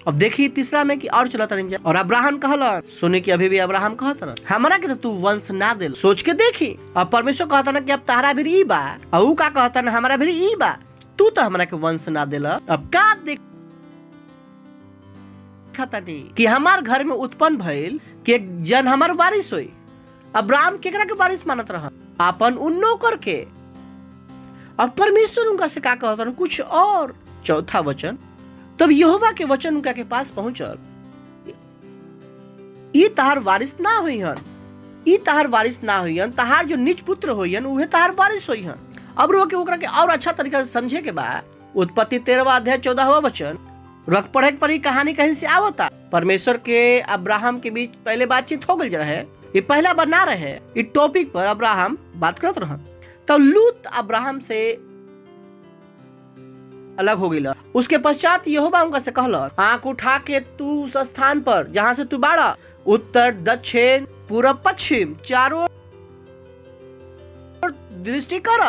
अब देखिए तीसरा में कि और चलता नहीं। और अब्राहम कहला, सुने कि अभी भी अब्राहम कहता ना, हमरा के तो तू वंश ना दे, सोच के देखी। अब परमेश्वर कहता ना कि अब तारा भी ई बा, और का कहता ना हमारा भी ई बा, तू तो हमरा के वंश ना देला। अब का देख कि हमार घर में उत्पन्न भइल कि एक जन हमार वारिस होई। अब्राहम केकरा के वारिस मानत रहा? अपन उन नौकर के। अब परमेश्वर उनका से का कहता ना कुछ और। चौथा वचन, तब यहोवा के वचन उनका के पास पहुंचल, ई तहार वारिस ना होई हन, तहार जो निज पुत्र होई हन उहे तहार वारिस होई हन। अब रोके ओकरा के और अच्छा तरीका से समझे के बाद उत्पत्ति 13वां अध्याय 14वां वचन रख पढ़े पर कहानी कहीं से आवता। परमेश्वर के अब्राहम के बीच पहले बातचीत हो गई रहे, ये पहला बार ना रहे। इस टॉपिक पर अब्राहम बात करत रहा। तब लूत अब्राहम से अलग हो गई। उसके पश्चात यहोवा उनका से कहला, आंख उठा के तू उस स्थान पर जहां से तू बाड़ा, उत्तर दक्षिण पूर्व पश्चिम चारों दृष्टि कर।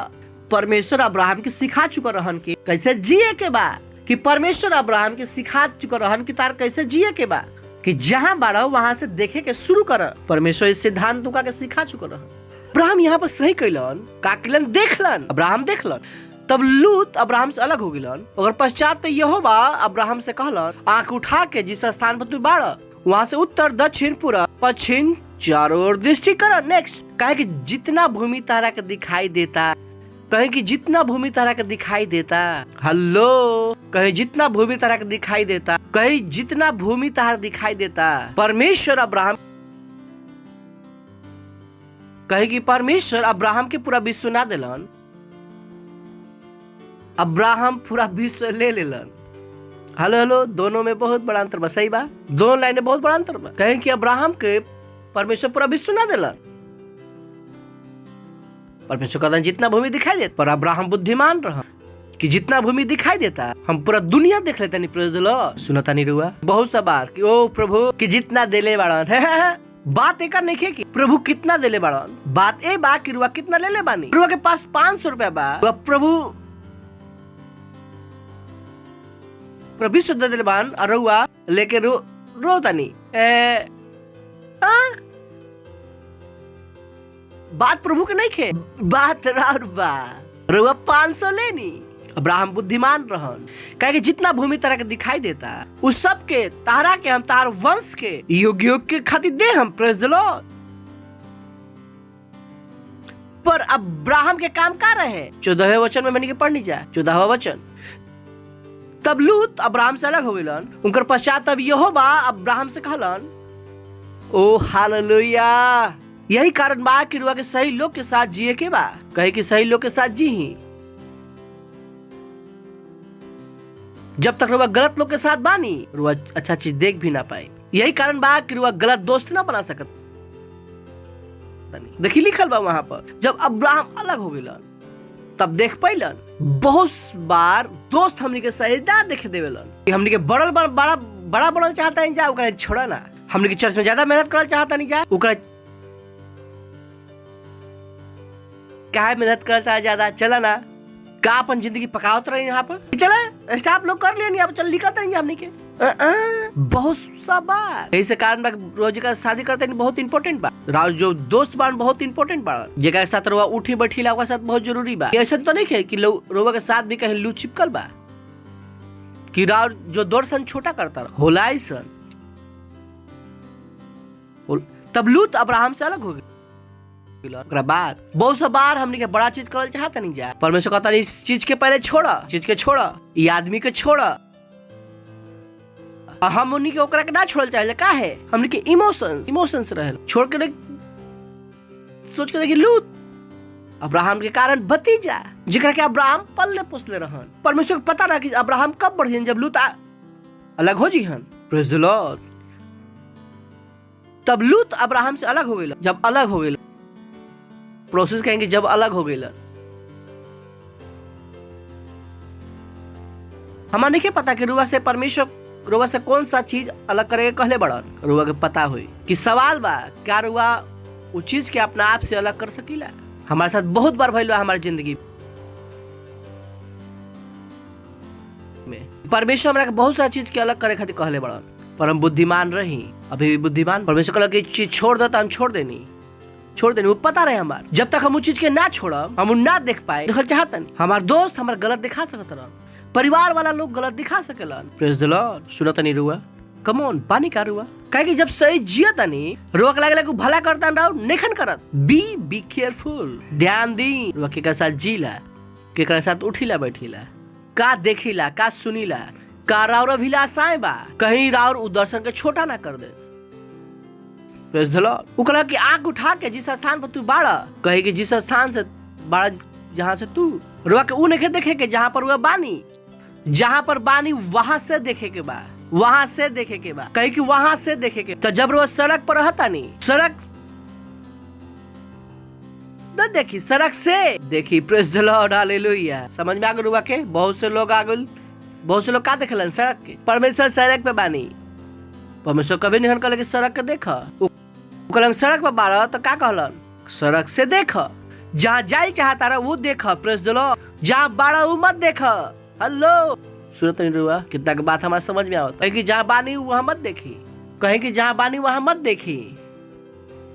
परमेश्वर अब्राहम के सिखा चुका रहन कि कैसे जिए के बा, कि परमेश्वर अब्राहम के सिखा चुका रहन कि तार कैसे जिए के बा, कि जहां बाड़ा वहां से देखे के शुरू कर। परमेश्वर इस सिद्धांत तुका के सिखा चुका रहन। अब्राहम यहाँ पर सही कैलन, का कैलन देखलन, अब्राहम देखलन। तब लूत अब्राहम से अलग हो गिलन। और पश्चात तो यहोवा अब्राहम से कहलन, आंख उठा के जिस स्थान पर तू बाड़ा वहां से उत्तर दक्षिण पूर्व पश्चिम चारों ओर दृष्टि कर। नेक्स्ट कहे कि जितना भूमि तारा के दिखाई देता, कहे कि जितना भूमि तारा के दिखाई देता, हेलो, कहे जितना भूमि तारा के दिखाई देता, कहे जितना भूमि तारा दिखाई देता। परमेश्वर अब्राहम कहे कि परमेश्वर अब्राहम के पूरा विश्व ना दिलन, अब्राहम पूरा विश्व ले लेलन। हेलो, दोनों में बहुत बड़ा अंतर बा। सही बा, दोनों लाइन में बहुत बड़ा अंतर बा। कहे कि अब्राहम के परमेश्वर पूरा विश्व ना दिलन। परमेश्वर कहता जितना भूमि दिखाई देता, पर अब्राहम बुद्धिमान रहा कि जितना भूमि दिखाई देता हम पूरा दुनिया देख लेते नहीं। प्रेज़ द लॉर्ड। सुनता नहीं रुआ बहुत सा बार कि ओ प्रभु कि जितना देले बाड़न। बात एक नहीं है कि प्रभु कितना देले बाड़न, बात ए बा कि रुआ कितना ले ले बानी। रुआ के पास 500 रुपया बा, प्रभु विश्व दे दिले बान और रुआ लेके रोता नहीं। बात प्रभु के नहीं खे, बात राउर बा। रउआ 500 लेनी। अब्राहम बुद्धिमान रहन, कहे कि जितना भूमि तरह के दिखाई देता उस सब के तारा के हम तार वंश के युग युग के खातिर दे हम। Praise the Lord. पर अब्राहम के काम का रहे? 14वें वचन में मैंने के पढ़नी जाए, 14वां वचन। तब लूत अब्राहम से अलग हो गइलन। उनकर पश्चात तब यहोवा अब्राहम से कहलन, ओ हालेलुया, यही कारण बा कि रुआ के सही लोग के साथ जिए के बा। कहे कि सही लोग के साथ जी ही। जब तक रुआ गलत लोग के साथ बानी रुआ अच्छा चीज देख भी ना पाए। यही कारण बा कि रुआ गलत दोस्त ना बना सकत। देखी लिखल बा वहां पर, जब अब्राहम अलग हो गइलन तब देख पैलन बहुत बार दोस्त हमनी के सही ना देखे देवेलन। हमनी के बड़ा बनल चाहता नहीं जा, ओकरा छोड़ा ना। हमनी के चर्च में ज्यादा मेहनत करल चाहता नहीं जा, ओकरा क्या मेहनत करता है ज्यादा, चला ना का अपन जिंदगी पकावत रही यहाँ पर। चला स्टाफ लोग कर लिया, चल निकलता नहीं हमनी के बहुत सा बार। ऐसे कारण रोज का शादी करते नहीं बहुत इंपॉर्टेंट बा। राव जो दोस्त बान बहुत इंपॉर्टेंट बा, जेका के साथ रोवा उठी बैठी ला साथ बहुत जरूरी बा। ऐसा तो नहीं है कि रोवा के साथ भी कहीं लू चिपकल बा कि राव जो दर्शन छोटा करता होला ऐसा। तब लूत अब्राहम से अलग हो गई। बाद बहुत सा बार हमने के बड़ा चीज करल चाहता नहीं जा। परमेश्वर कहता इस चीज के पहले छोड़ा, चीज के छोड़ा, ये आदमी के छोड़ा। और हम उन्हीं के ओकरा के ना छोड़ल चाहे का है, हमने के इमोशंस रहे छोड़ के सोच के देखी लूत अब्राहम के कारण भतीजा जिकरा के अब्राहम पल्ले पोसले रहन। परमेश्वर को पता ना कि अब्राहम कब बढ़ियन जब लूत अलग हो जीहन। Praise the Lord. तब लूत अब्राहम से अलग हो गई। जब अलग हो गई प्रोसेस कहेंगे, जब अलग हो गई हमारे नहीं पता कि रुआ से परमेश्वर रुआ से कौन सा चीज अलग करेगा कहले बड़न। रुआ के पता हुई कि सवाल बा क्या रुआ उस चीज के अपना आप से अलग कर सकीला। हमारे साथ बहुत बार भइल बा हमारी जिंदगी में। परमेश्वर हमरा के बहुत सारा चीज के अलग करे खातिर कहले बड़न, पर हम बुद्धिमान रही, अभी भी बुद्धिमान। परमेश्वर कहला कि चीज छोड़ दो तो हम छोड़ देनी। वो पता रहे हमार। जब तक हम उस चीज के ना छोड़ब हम ना देख पाए देखल चाहता नहीं। हमार दोस्त हमार गलत दिखा सकत रहन, परिवार वाला लोग गलत दिखा सकेलन। Praise the Lord. सुनत नहीं रुआ, कम ऑन पानी का रुआ कहे कि जब सही जियत नहीं रुआ के लागला कि भला करता राव नेखन करत। बी केयरफुल, ध्यान दी रुआ के साथ जीला, के साथ उठीला बैठीला, का देखीला, का सुनीला, का राउर अभिलाषाएं बा, कहीं राउर उदर्शन के छोटा ना कर दे। Praise the Lord. वो कहला कि आंख उठा के जिस स्थान पर तू बाड़ा, कहे कि जिस स्थान से बाड़ा जहां से तू रुआ के ऊ नहीं देखे के जहां पर वह बानी, जहां पर बानी वहां से देखे के बा, वहां से देखे के बा, कहे कि वहां से देखे के। तो जब रुआ सड़क पर रहता नहीं, सड़क न देखी, सड़क से देखी। Praise the Lord, hallelujah. समझ में आ गया रुआ के? बहुत से लोग आ गए, बहुत से लोग का देखलन सड़क के। परमेश्वर सड़क पे बानी, परमेश्वर कभी नहीं कहला कि सड़क के देखा। कहलन सड़क पर बारह तो का कहलन, सड़क से देख, जहाँ जाई चाहता रहा वो देख। Praise the Lord. जहाँ बारह वो मत देख। हेलो, सुनत नहीं रुआ कितना की बात हमारे समझ में आवता है कि जहाँ बानी वहां मत देखी, कहे कि जहाँ बानी वहां मत देखी।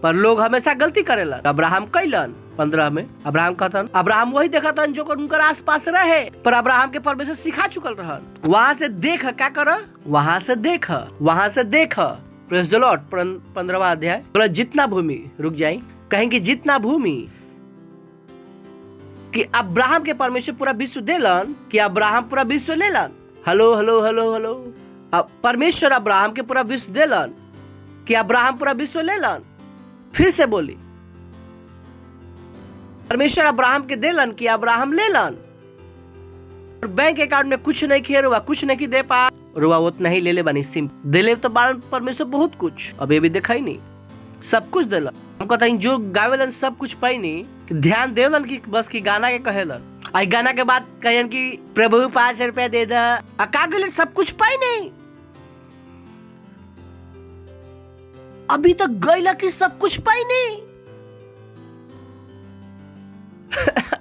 पर लोग हमेशा गलती करेलन। अब्राहम कैलन 15 में अब्राहम कहतन, अब्राहम वही देखतन जो उनकर आसपास रहे, पर अब्राहम के परमेश्वर सिखा चुकल रहन। वहां से देख, क्या कर, वहां से देख, वहां से देख। Praise the Lord. 15वां अध्याय। जितना भूमि, रुक जाए, कहेंगे जितना भूमि कि अब्राहम के परमेश्वर पूरा विश्व देलन, कि अब्राहम पूरा विश्व लेलन। Hello hello hello hello. अब परमेश्वर अब्राहम के पूरा विश्व देलन, कि अब्राहम पूरा विश्व लेलन। फिर से बोली, परमेश्वर अब्राहम के देलन कि अब्राहम लेलन। बैंक अकाउंट में कुछ नहीं खेर हुआ, कुछ नहीं दे पा रुआ, उतना ही ले ले बनी सिम दे ले। तो परमेश्वर बहुत कुछ अभी भी देखा ही नहीं, सब कुछ देलन। हम कहता जो गावेलन सब कुछ पाई नहीं, कि ध्यान देवलन कि बस की गाना के कहेलन। आई गाना के बाद कहन कि प्रभु 5 रुपया दे दा, का गले सब कुछ पाई नहीं। अभी तक गैला की सब कुछ पाई नहीं।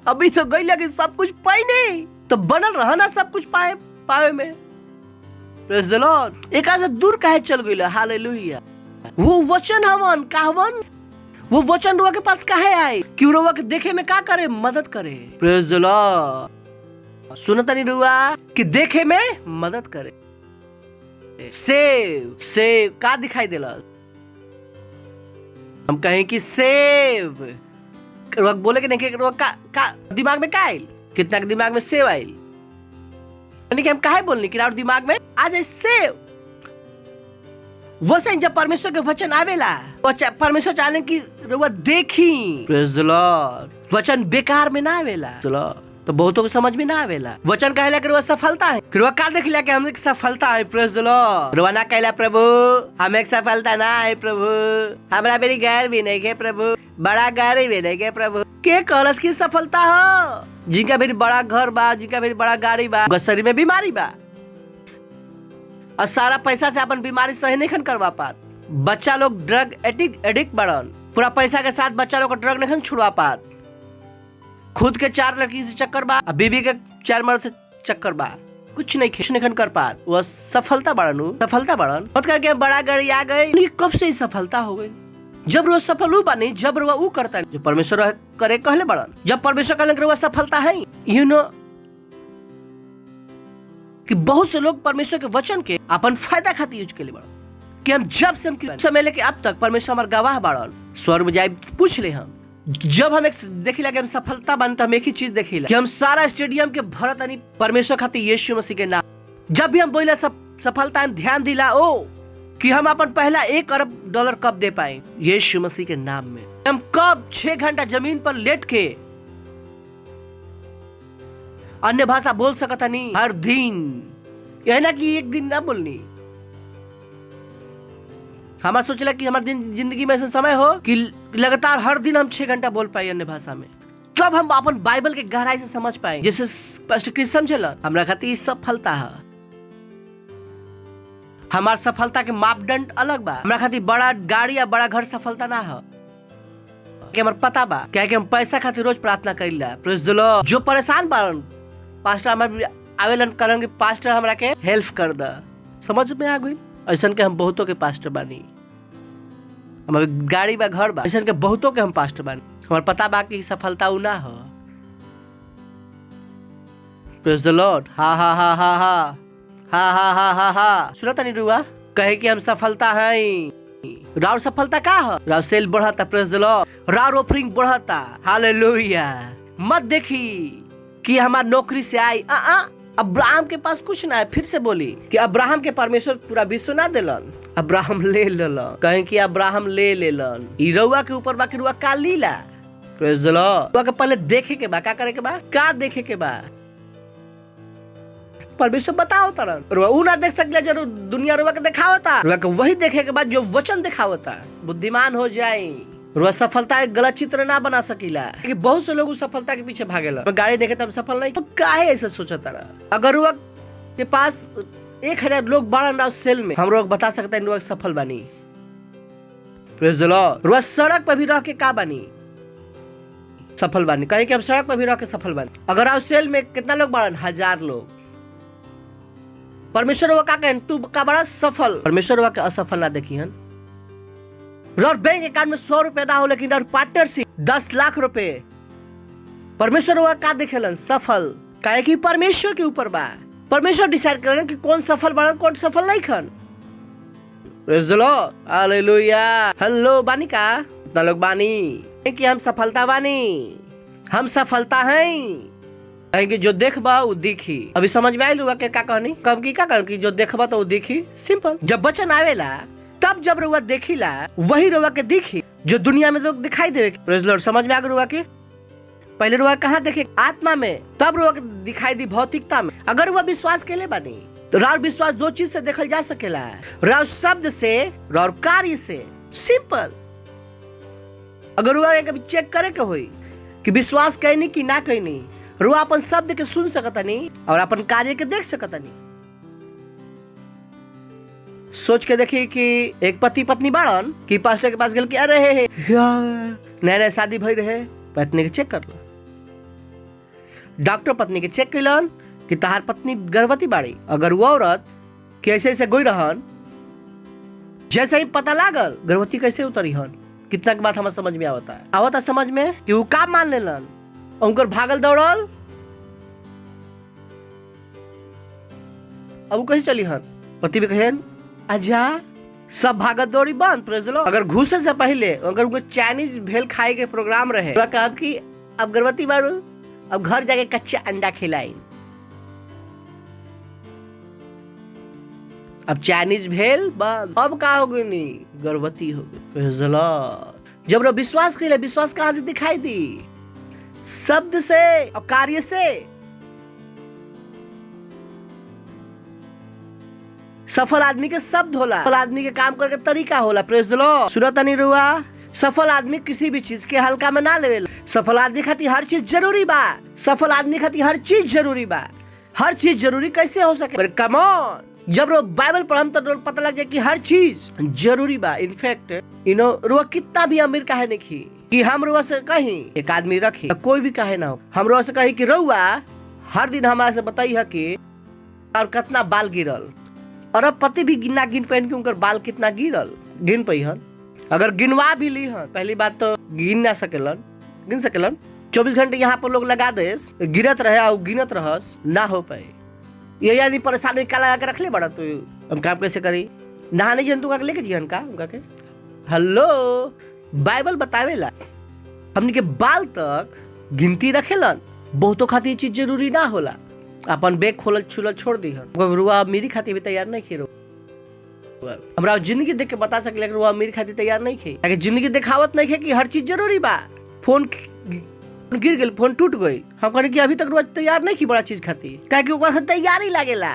अभी तो गैला की सब कुछ पाई नहीं, तो बनल रहा ना सब कुछ पावे में। Praise the Lord. एक से दूर काहे चल गइला। हालेलुया। वो वचन हवन, कहवन वो वचन रुआ के पास काहे आए कि रुआ के देखे में का करे, मदद करे। Praise the Lord. सुनता नहीं रुआ कि देखे में मदद करे। सेव का दिखाई देला, हम कहें कि सेव रुआ बोले कि नहीं कि रुआ का दिमाग में का आइल, कितना के दिमाग में सेव आइल, यानी कि हम काहे बोलनी कि दिमाग में आ जाए सेव। वो से जब परमेश्वर के वचन आवेला, परमेश्वर चाहे कि रुआ देखी। Praise the Lord. वचन बेकार में ना आवेला। चलो तो बहुतों को समझ में ना आवेला। वचन कहला कि रुआ सफलता है, कि रुआ का देखला कि हम एक सफलता है। Praise the Lord. रुआ ना कहला प्रभु हम एक सफलता ना है प्रभु, हमरा मेरी घर भी नहीं है प्रभु, बड़ा गाड़ी भी नहीं है प्रभु। के कहलस की सफलता हो? जिनका भी बड़ा घर बा, जिनका भी बड़ा गाड़ी बा, शरीर में बीमारी बा और सारा पैसा से अपन बीमारी सही नहीं करवा पात। बच्चा लोग ड्रग एडिक्ट बड़न, पूरा पैसा के साथ बच्चा लोग को ड्रग नहीं छुड़वा पात। खुद के 4 लड़की से चक्कर बा, बीबी के 4 मर्द से चक्कर बा, कुछ नहीं कर पात। वह सफलता बड़न मत करके बड़ा गाड़ी आ गई। कब से ही सफलता हो गई? जब वो सफल हो बानी, जब वो करता है जो परमेश्वर करे कहले बड़न। जब परमेश्वर कहले वो सफलता है, यू नो कि बहुत से लोग परमेश्वर के वचन के अपन फायदा खातिर यूज केले बड़न। कि हम जब से हम समय लेके अब तक परमेश्वर हमार गवाह बड़न। स्वर्ग में जाए पूछ ले, हम जब हम एक देखिला कि हम सफलता बन तो हम एक ही चीज देखिला कि हम सारा स्टेडियम के भरत यानी परमेश्वर खातिर यीशु मसीह के नाम। जब भी हम बोला सफलता हम ध्यान दिला कि हम अपन पहला $1 अरब कब दे पाए यीशु मसीह के नाम में। हम कब 6 घंटा जमीन पर लेट के अन्य भाषा बोल सकता नहीं हर दिन, यह ना कि एक दिन ना बोलनी। हमारा सोचला कि हमारे दिन जिंदगी में ऐसा समय हो कि लगातार हर दिन हम 6 घंटा बोल पाए अन्य भाषा में। कब हम अपन बाइबल के गहराई से समझ पाए, जैसे पास्टर क्रिस समझेला हमरा खातिर सफलता है। हमार सफलता के मापदंड अलग बा। हमरा खातिर बड़ा गाड़ी या बड़ा घर सफलता ना है कि हमार पता बा क्या कि हम पैसा खातिर रोज प्रार्थना करिला। Praise the Lord. जो परेशान बारन पास्टर हमारे आवेदन करन कि पास्टर हमरा के हेल्प कर द, समझ में आ गई। ऐसा के हम बहुतों के पास्टर बानी, हमारे गाड़ी बा घर बा, ऐसा के बहुतों के हम पास्टर बानी। हमार पता बा कि सफलता उ ना हो। Praise the Lord. हा हा हा हा हा हा हा हा हा हा। सुनता नहीं रुआ कहे कि हम सफलता है। राउर सफलता का है? राउर सेल बढ़ता। Praise the Lord. राउर ऑफरिंग बढ़ता। हालेलुया। मत देखी कि हमार नौकरी से आई। अब्राहम के पास कुछ ना है। फिर से बोली कि अब्राहम के परमेश्वर पूरा विश्व ना दिलन, अब्राहम ले लेलन। कहे कि अब्राहम ले लेलन। ई रउआ के ऊपर बाकी रुआ का लीला। Praise the Lord. रुआ के पहले देखे के बा, का करे के बा, का देखे के बा परमेश्वर बताओ तरन। रुआ उ ना देख सकले जो दुनिया रुआ के दिखावता। रुआ के वही देखे के बाद जो वचन दिखावता। बुद्धिमान हो जाए। रुआ सफलता एक गलत चित्र ना बना सकीला कि बहुत से लोग उस सफलता के पीछे भागेला। गाड़ी देखे तब सफल नहीं, तो काहे ऐसा सोचता रहा? अगर रुआ के पास 1000 लोग बाड़न ना सेल में, हम लोग बता सकते हैं रुआ सफल बनी। Praise the Lord. रुआ सड़क पर भी रह के का बनी? सफल बनी। कहे कि हम सड़क पर भी रह के सफल बनी। अगर आप सेल में कितना लोग बाड़न? 1000 लोग। परमेश्वर वो का कहें तू का बड़ा सफल। परमेश्वर वो के असफल ना देखी हन। रोड बैंक अकाउंट में 100 रुपए ना हो, लेकिन पार्टनरशिप 10 लाख रुपए। परमेश्वर वो का देखेलन सफल। काहे कि परमेश्वर के ऊपर बा। परमेश्वर डिसाइड करेलन कि कौन सफल बड़ा कौन सफल नहीं खन। Praise the Lord. Hallelujah. Hello बानी का ता लोग बानी कि हम सफलता बानी, हम सफलता हैं। कि जो देखबा वो दिखी। अभी समझ में आयल हुआ के का कहनी? कब की का कहनी कि जो देखबा तो वो दिखी। सिंपल। जब वचन आवेला तब जब रुआ देखिला वही रुआ के दिखी जो दुनिया में लोग दिखाई देवे। Praise Lord. समझ में आ गया रुआ के? पहले रुआ कहाँ देखे? आत्मा में, तब रुआ के दिखाई दी भौतिकता में। अगर रुआ विश्वास के लिए बनी तो राउर विश्वास 2 चीज से देखल जा सकेला, राउर शब्द से, राउर कार्य से। सिंपल। अगर रुआ एक चेक करे के होई कि विश्वास कहनी कि ना कहनी, रुआ अपन शब्द के सुन सकता नहीं और अपन कार्य के देख सकता नहीं। सोच के देखी कि एक पति पत्नी बाड़न कि पास्टर के पास गल कि अरे यार नया शादी भई रहे, पत्नी के चेक कर लो। डॉक्टर पत्नी के चेक कैलन कि तहार पत्नी गर्भवती बाड़ी। अगर वो औरत कैसे ऐसे गोई रहन, जैसे ही पता लागल गर्भवती कैसे उतरी हन, कितना के बात हमें समझ में आवता समझ में कि वो का मान लेलन उनकर भागल दौड़ल अब वो कैसे चली हन पति भी कहन आजा सब भागत दौड़ी बंद प्रेज द लॉर्ड। अगर घुसे से पहले अगर उनको चाइनीज भेल खाए के प्रोग्राम रहे तो कहा कि अब गर्भवती बारू अब घर जाके कच्चा अंडा खिलाई अब चाइनीज भेल बंद अब का हो गई नहीं गर्भवती हो गई प्रेज द लॉर्ड। जब विश्वास के लिए विश्वास कहां से दिखाई दी शब्द से और कार्य से। सफल आदमी के शब्द होला सफल आदमी के काम करके तरीका होला प्रेज द लॉर्ड। सुनता नहीं रुआ सफल आदमी किसी भी चीज के हल्का में ना लेवे। सफल आदमी खातिर हर चीज जरूरी बा। सफल आदमी खातिर हर चीज जरूरी बा। हर चीज जरूरी कैसे हो सके कम ऑन। जब रो बाइबल पढ़म तो पता लग जाए कि हर चीज जरूरी बा। इनफैक्ट रुआ कितना भी अमीर काहे नहीं खी कि हम रुआ से कहीं एक आदमी रखी कोई भी काहे ना हो हम रुआ से कही कि रुआ हर दिन हमारा से बताई है कि और कितना बाल गिरल और अब पति भी गिना गिन पहन के उनकर बाल कितना गिरल गिन पई हन। अगर गिनवा भी ली हन पहली बात तो गिन सकेलन 24 घंटे यहाँ पर लोग लगा दे गिरत रहे और गिनत रहस ना हो पाए। ये आदमी परेशानी का लगा के रख ले बड़ा तो हम काम कैसे करी नहाने जन तू लेके जिहन का उनका के हेलो बाइबल बतावेला हमनी के बाल तक गिनती रखेलन। बहुतों खातिर चीज जरूरी ना होला। अपन बैग खोलल छुलल छोड़ दी रुआ मेरी खातिर भी तैयार नहीं खे हमरा जिंदगी देख के बता सकले रुआ मेरी खातिर तैयार नहीं खे अगर जिंदगी दिखावत नहीं खे कि हर चीज जरूरी बा। फोन गिर गेल फोन टूट गई हम कहने कि अभी तक रुआ तैयार नहीं की बड़ा चीज खातिर काहे कि ओकरा से तैयारी लागेला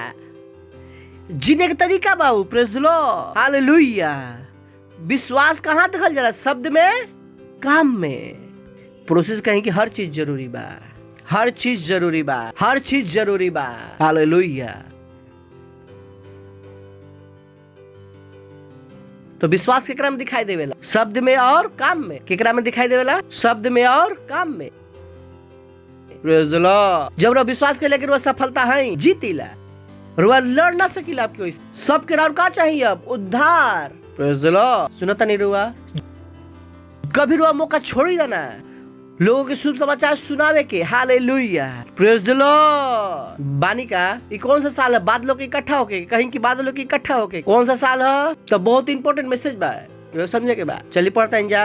जीने के तरीका बाबू प्रेज द लॉर्ड हालेलुया। विश्वास कहाँ देखल जाला शब्द में काम में प्रोसेस कहीं कि हर चीज जरूरी बा। हर चीज जरूरी बा। हर चीज जरूरी बा हालेलुया। तो विश्वास केकरा में दिखाई देवेला शब्द में और काम में। केकरा में दिखाई देवेला शब्द में और काम में प्रेज द लॉर्ड। जब रो विश्वास के लेकर वो सफलता है जीतीला रुआ लड़ ना सकीला आपके सबके और का चाहिए अब उद्धार प्रेज द लॉर्ड। सुनता नहीं रुआ कभी रुआ मौका छोड़ी देना लोगों के शुभ समाचार सुनावे के हालेलुया प्रेज द लॉर्ड। बानी का ये कौन सा साल है बादलों के इकट्ठा होके कहीं की बादलों के इकट्ठा होके कौन सा साल है तो बहुत इंपॉर्टेंट मैसेज बा समझे के बाद चलिए पढ़ता है जा।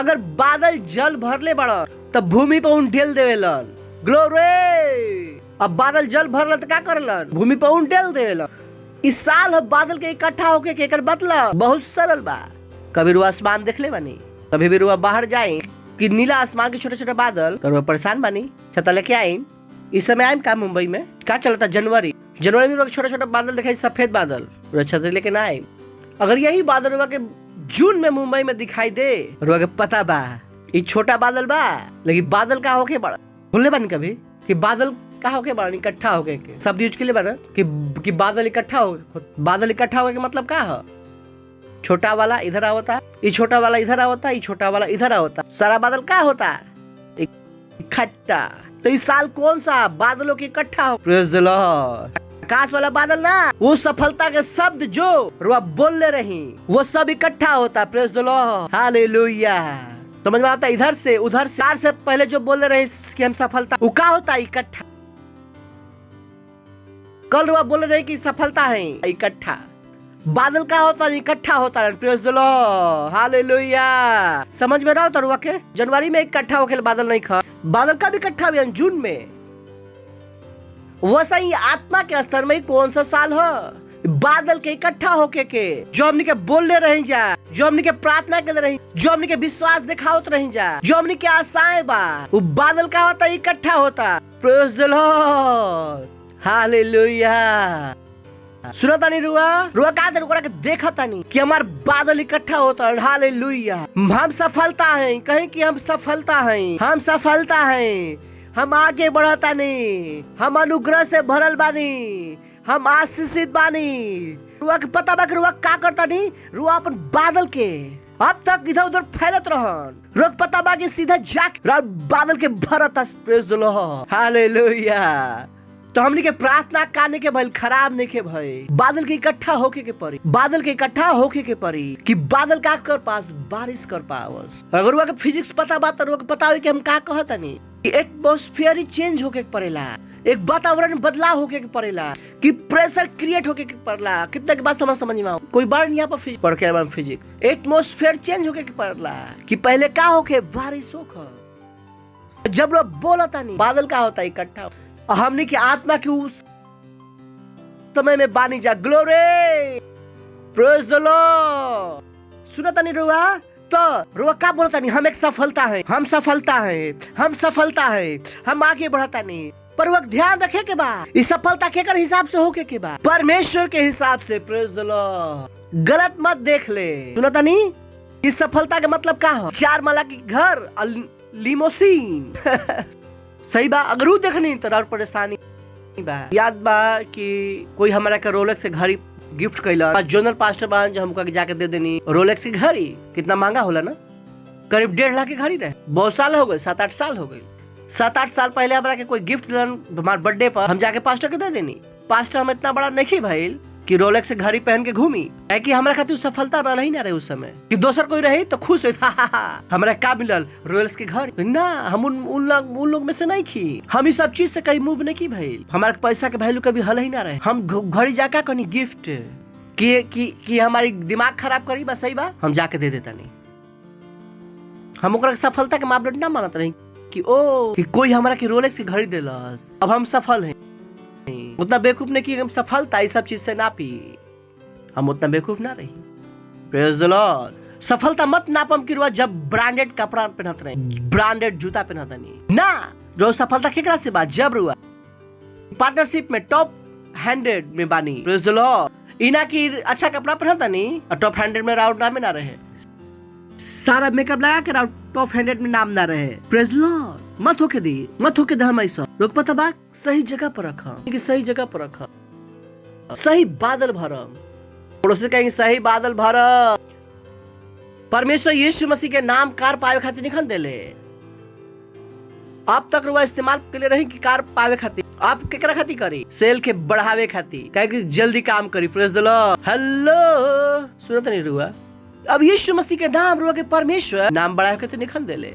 अगर बादल जल भरले बड़ा तब भूमि पर उन ढेल देवेलन ग्लोरी। अब बादल जल भरल तो क्या करलन भूमि पर उन ढेल देवेलन। इस साल है बादल के इकट्ठा होके के एकर मतलब बहुत सरल बा। कभी रुआ आसमान देख ले बानी कभी भी रुआ बाहर जाए कि नीला आसमान के छोटे छोटे बादल तो रुआ परेशान बानी छता लेके आईम इस समय आईम का मुंबई में क्या चलता जनवरी में रुआ छोटे छोटे बादल दिखाई सफेद बादल रुआ छतरी लेके ना आईम। अगर यही बादल रुआ के जून में मुंबई में दिखाई दे रुआ के पता बा ये छोटा बादल बा लेकिन बादल का होके बड़ा भूलने बानी कभी कि बादल का होके बड़ा इकट्ठा होके के शब्द यूज के लिए बना कि बादल इकट्ठा होके के मतलब का है छोटा वाला इधर आवता ये छोटा वाला इधर आवता ये छोटा वाला इधर आवता सारा बादल का होता इकट्ठा। तो इस साल कौन सा बादलों के इकट्ठा हो प्रेज द लॉर्ड। आकाश वाला बादल ना वो सफलता के शब्द जो रुआ बोलने रही वो सब इकट्ठा होता प्रेज द लॉर्ड हालेलुया। समझ में आता इधर से उधर से पहले जो बोल रहे कि हम सफलता वो क्या होता है इकट्ठा। कल रुआ बोल रहे कि सफलता है इकट्ठा बादल का होता है इकट्ठा होता है प्रेज द लॉर्ड हालेलुया। समझ में रहा होता रुआ के जनवरी में इकट्ठा होके बादल नहीं खा बादल कब इकट्ठा हुआ जून में। वैसा ही आत्मा के स्तर में कौन सा साल है बादल के इकट्ठा होके के जो हमने के बोलने रही जा जो हमने के प्रार्थना के रही जो हमने के विश्वास दिखावत रही जा जो हमने के आशाएं बा वो बादल का होता इकट्ठा होता प्रेज द लॉर्ड हालेलुया। सुनता नहीं रुआ का रुआ के देखा था नहीं कि हमार बादल इकट्ठा होता है हालेलुया। हम सफलता हैं कहीं कि हम सफलता हैं हम आगे बढ़ता नहीं हम अनुग्रह से भरल बानी हम आशीषित बानी। रुआ के पता बा रुआ का करता नहीं रुआ अपन बादल के अब तक इधर उधर फैलत रहन रुआ पता बा कि सीधा जाके बादल के भरत प्रेज द लॉर्ड हालेलुया। तो हमनी के प्रार्थना काने के भइल खराब नहीं के भइल। बादल के इकट्ठा होके के पड़ी, बादल के इकट्ठा होके के पड़ी कि बादल का कर पास बारिश कर पावस। अगर वो के फिजिक्स पता बात तो पता हो कि हम का कहतनी कि एटमॉस्फेयर चेंज होके के पड़ेला, एक वातावरण बदलाव होके के पड़ेला, कि प्रेशर क्रिएट होके के पड़ला। कितना के बात समझ में आओ। कोई बार यहाँ पर फिजिक्स पढ़ के आए फिजिक्स, एटमॉस्फेयर चेंज होके के पड़ला कि पहले का होके बारिश होकर। जब लोग बोलता नहीं बादल का होता इकट्ठा। हमने की आत्मा की उस समय में बानी जा ग्लोरी प्रेज द लॉर्ड। सुनता नहीं रुआ तो रुआ का बोलता नहीं हम एक सफलता है, हम सफलता है, हम सफलता है, हम आगे बढ़ता नहीं। पर वक्त ध्यान रखे के बाद इस सफलता के हिसाब से होके के बाद परमेश्वर के हिसाब से प्रेज द लॉर्ड। गलत मत देख ले। सुनता नहीं इस सफलता का मतलब का हो? 4 माला की घर, लिमोसिन सही बा। अगर वो देखनी तो और परेशानी बा। याद बा कि कोई हमारा के रोलेक्स से घड़ी गिफ्ट कैला, जनरल पास्टर बान जो हमको जाके दे देनी रोलेक्स की घड़ी। कितना महंगा होला ना, करीब 1.5 लाख की घड़ी रहे। बहुत साल हो गए, 7-8 साल हो गए। 7-8 साल पहले हमारा के कोई गिफ्ट दिलन हमारे बर्थडे पर, हम जाके पास्टर के दे देनी। पास्टर हम इतना बड़ा नहीं भाई कि रोलेक्स से घड़ी पहन के घूमी है कि हमारा खातिर सफलता रह ही ना रहे उस समय कि दोसर कोई रही तो खुश है हमारा का मिलल रोलेक्स के घड़ी ना। हम उन लोग में से नहीं की। हम इस सब चीज से कहीं मूव नहीं की भाई। हमारे पैसा के वैल्यू कभी हल ही ना रहे। हम घड़ी जाकर कहीं गिफ्ट कि हमारी दिमाग खराब करी बा, सही बा हम जाके दे देता नहीं। हम ओकरा सफलता के मापदंड ना मानत रही कि ओ कि कोई हमारा के रोलेक्स की घड़ी देलस अब हम सफल हैं। उतना बेवकूफ नहीं कि हम सफलता इस सब चीज से नापी। हम उतना बेवकूफ ना रही। Praise the Lord. सफलता मत नापम कि रुआ जब ब्रांडेड कपड़ा पहनत रहे, ब्रांडेड जूता पहनत नहीं ना। जो सफलता केकरा से बात जब रुआ पार्टनरशिप में टॉप 100 में बानी। Praise the Lord. इना की अच्छा कपड़ा पहनता नहीं और टॉप 100 में राउंड नाम में ना रहे। सारा मेकअप लगा के टॉप 100 में नाम ना रहे। Praise Lord. मत होके दे हम ऐसा लोग पता बा सही जगह पर रखा कि सही जगह पर रखा। सही बादल भरम पड़ोसी कहेंगे सही बादल भरम। परमेश्वर यीशु मसीह के नाम कार पावे खातिर निखन देले। आप तक रुआ इस्तेमाल के लिए रही कि कार पावे खातिर आप केकरा खातिर करी? सेल के बढ़ावे खातिर, काहे कि जल्दी काम करी। Praise the Lord. हेलो सुनत नहीं रुआ। अब यीशु मसीह के नाम रुआ के परमेश्वर नाम बढ़ावे खातिर निखन देले।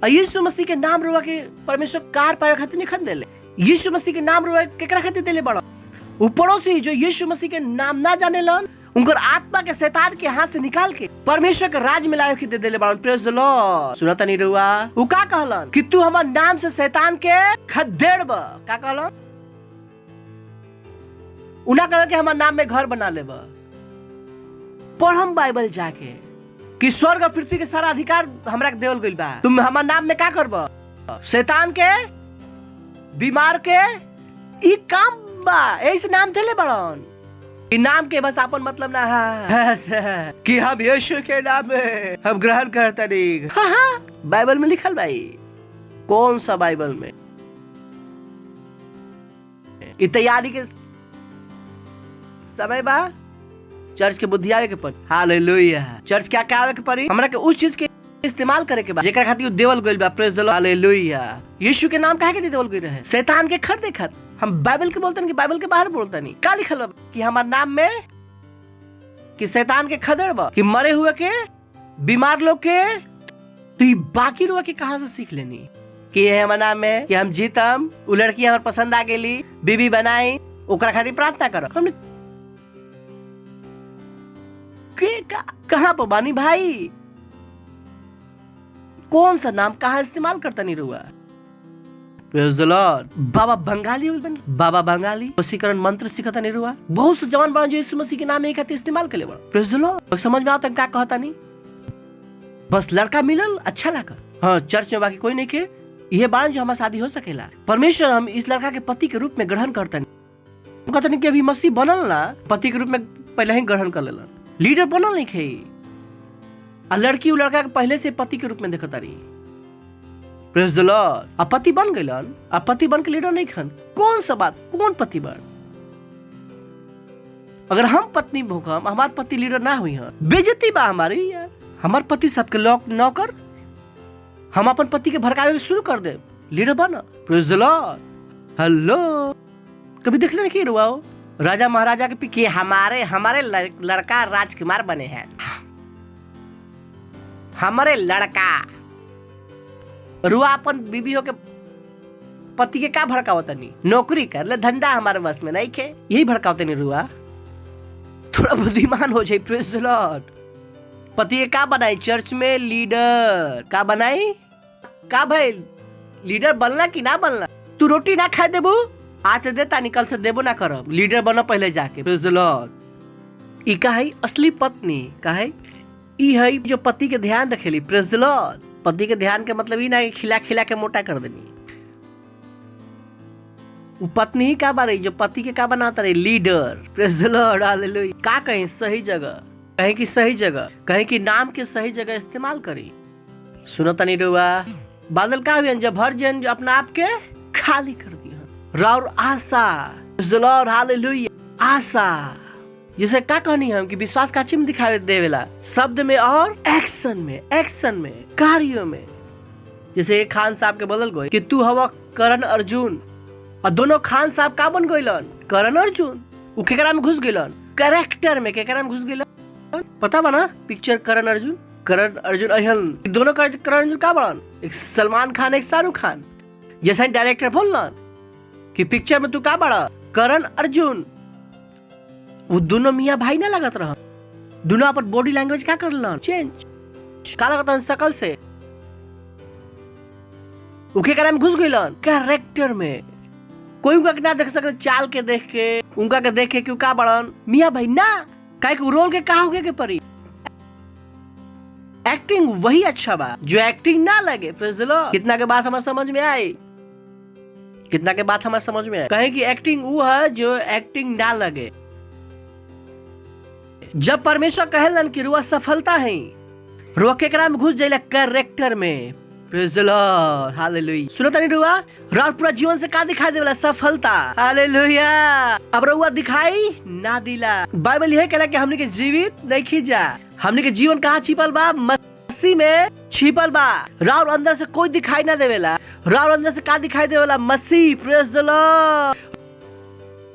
यीशु मसीह के नाम रुआ के परमेश्वर कार पावे खातिर निखन देले। यीशु मसीह के नाम रुआ केकरा खातिर देले बड़ा? ऊपरों से जो यीशु मसीह के नाम ना जाने लन उनकर आत्मा के शैतान के हाथ से निकाल के परमेश्वर के राज में लाए के दे देले बड़ा। Praise the Lord. सुनता नहीं रुआ। वो का कहलन कि तू हमार नाम से शैतान के खदेड़ब। का कहलन? उना कहलन कि हमार नाम में घर बना लेब। पढ़म बाइबल जाके कि स्वर्ग और पृथ्वी के सारा अधिकार हमरा के देवल गइल बा। तुम हमार नाम में का करब? शैतान के बीमार के ई काम बा। ऐसे नाम देले बड़न। ई नाम के बस अपन मतलब ना है कि हम यीशु के नाम में हम ग्रहण करता नहीं। बाइबल में लिखल भाई। कौन सा बाइबल में? ई तैयारी के समय बा। चर्च के बुद्धि आवे के पड़ी। हालेलुया। चर्च क्या आवे के पड़ी? हमरा के उस चीज के इस्तेमाल करे के बाद जेकरा खातिर देवल गइल बा। Praise the Lord. हालेलुया। यीशु के नाम काहे के देवल गइल रहे? शैतान के खर देखत। हम बाइबल के बोलतन कि बाइबल के बाहर बोलतन नहीं। का लिखल बा कि हमार नाम में कि शैतान के खदेड़ब कि मरे हुए के बीमार लोग के। तो ये बाकी रुआ के कहां से सीख लेनी कि ये हमार नाम में कि हम जीतम, उ लड़की हमार पसंद आ गेली, बीबी बनाई, ओकरा खातिर प्रार्थना करब। हमने कहां पर बानी भाई? कौन सा नाम कहां इस्तेमाल करता नहीं रुआ? Praise the Lord. बाबा बंगाली बन बाबा बंगाली वशीकरण मंत्र सिखता नहीं रुआ। बहुत से जवान बन जो यीशु मसीह के नाम एक खातिर इस्तेमाल कर ले बा। Praise the Lord. समझ में आता का कहता नहीं? बस लड़का मिलल अच्छा लगा। हाँ चर्च में बाकी कोई नहीं के ये बान जो हमारा शादी हो सकेला। परमेश्वर हम इस लड़का के पति के रूप में ग्रहण करता नहीं। कहता नहीं कि अभी मसीह बनल ना पति के रूप में पहले ही ग्रहण कर लेलन। लीडर बनल नहीं खे। आ लड़की उ लड़का के पहले से पति के रूप में देखता रही। Praise the Lord. आ पति बन गइलन। आ पति बन के लीडर नहीं खन। कौन सा बात? कौन पति बन? अगर हम पत्नी भूखम हमार पति लीडर ना हुई है बेइज्जती बा हमारी यार। हमार पति सबके नौकर हम अपन पति के भड़कावे शुरू कर दे। लीडर बना। Praise the Lord. हेलो, कभी देख लेना कि रुआ हो राजा महाराजा के पीछे हमारे हमारे लड़का राजकुमार बने हैं। हमारे लड़का रुआ अपन बीबी हो के पति के का भड़कावता नहीं, नौकरी कर ले, धंधा हमारे बस में नहीं खे, यही भड़कावते नहीं रुआ। थोड़ा बुद्धिमान हो जाए। Praise the Lord. पति के का बनाई चर्च में लीडर का बनाई का भाई लीडर बनना कि ना बनना। तू रोटी ना खाए देबू आज देता निकल से देबो ना करब, लीडर बनो पहले जाके। Praise the Lord. ई का है असली पत्नी का है, ई है जो पति के ध्यान रखेली। Praise the Lord. पति के ध्यान के मतलब ई ना खिला खिला के मोटा कर देनी। वो पत्नी ही का बारे जो पति के का बनाता रही leader. Praise the Lord. Hallelujah. का कहीं सही जगह, कहीं की सही जगह, कहीं की नाम के सही जगह इस्तेमाल करी। सुनो तनी रुआ बादल का हुए जब भर जन जो अपना आप के खाली कर दिया राउर आशा। Praise the Lord. हालेलुया। आशा जिसे का कहनी हम कि विश्वास का चिन्ह दिखावे देवेला शब्द में और एक्शन में कार्यों में। जैसे खान साहब के बदल गए कि तू हवा करण अर्जुन, और दोनों खान साहब का बन गइलन करण अर्जुन। उ केकरा में घुस गइलन कैरेक्टर में। केकरा में घुस गइलन पता बना पिक्चर करण अर्जुन अहल दोनों करण अर्जुन का बड़न, एक सलमान खान एक शाहरुख खान। जैसा डायरेक्टर बोलन कि पिक्चर में तू का बड़ा करण अर्जुन। वो दोनों मियाँ भाई ना लगत रहा, दोनों अपन बॉडी लैंग्वेज क्या कर लन चेंज का लगता शकल से। उनके कारण घुस गइलन कैरेक्टर में। कोई उनका ना देख सकते चाल के देख के, उनका के देख के क्यों का बड़न मियाँ भाई ना काहे के रोल के का होगे के परी। एक्टिंग वही अच्छा बा जो एक्टिंग ना लगे। Praise the Lord. कितना के बात हमारे समझ में आई, कितना के बात हमारे समझ में आई। कहे कि एक्टिंग वो है जो एक्टिंग ना लगे। जब परमेश्वर कहलन कि रुआ सफलता है, रुआ केकरा में घुस जाइला कैरेक्टर में। Praise the Lord. हालेलुया। सुनो तनी रुआ पूरा जीवन से का दिखाई देला सफलता। हालेलुया। अब रुआ दिखाई ना दिला। बाइबल यह कहला कि हमने के जीवित नहीं खींचा, हमने के जीवन कहाँ छिपल बा मसीह में छिपल बा। राउर अंदर से कोई दिखाई ना देवेला, राउर अंदर से का दिखाई देवेला मसीह। Praise the Lord.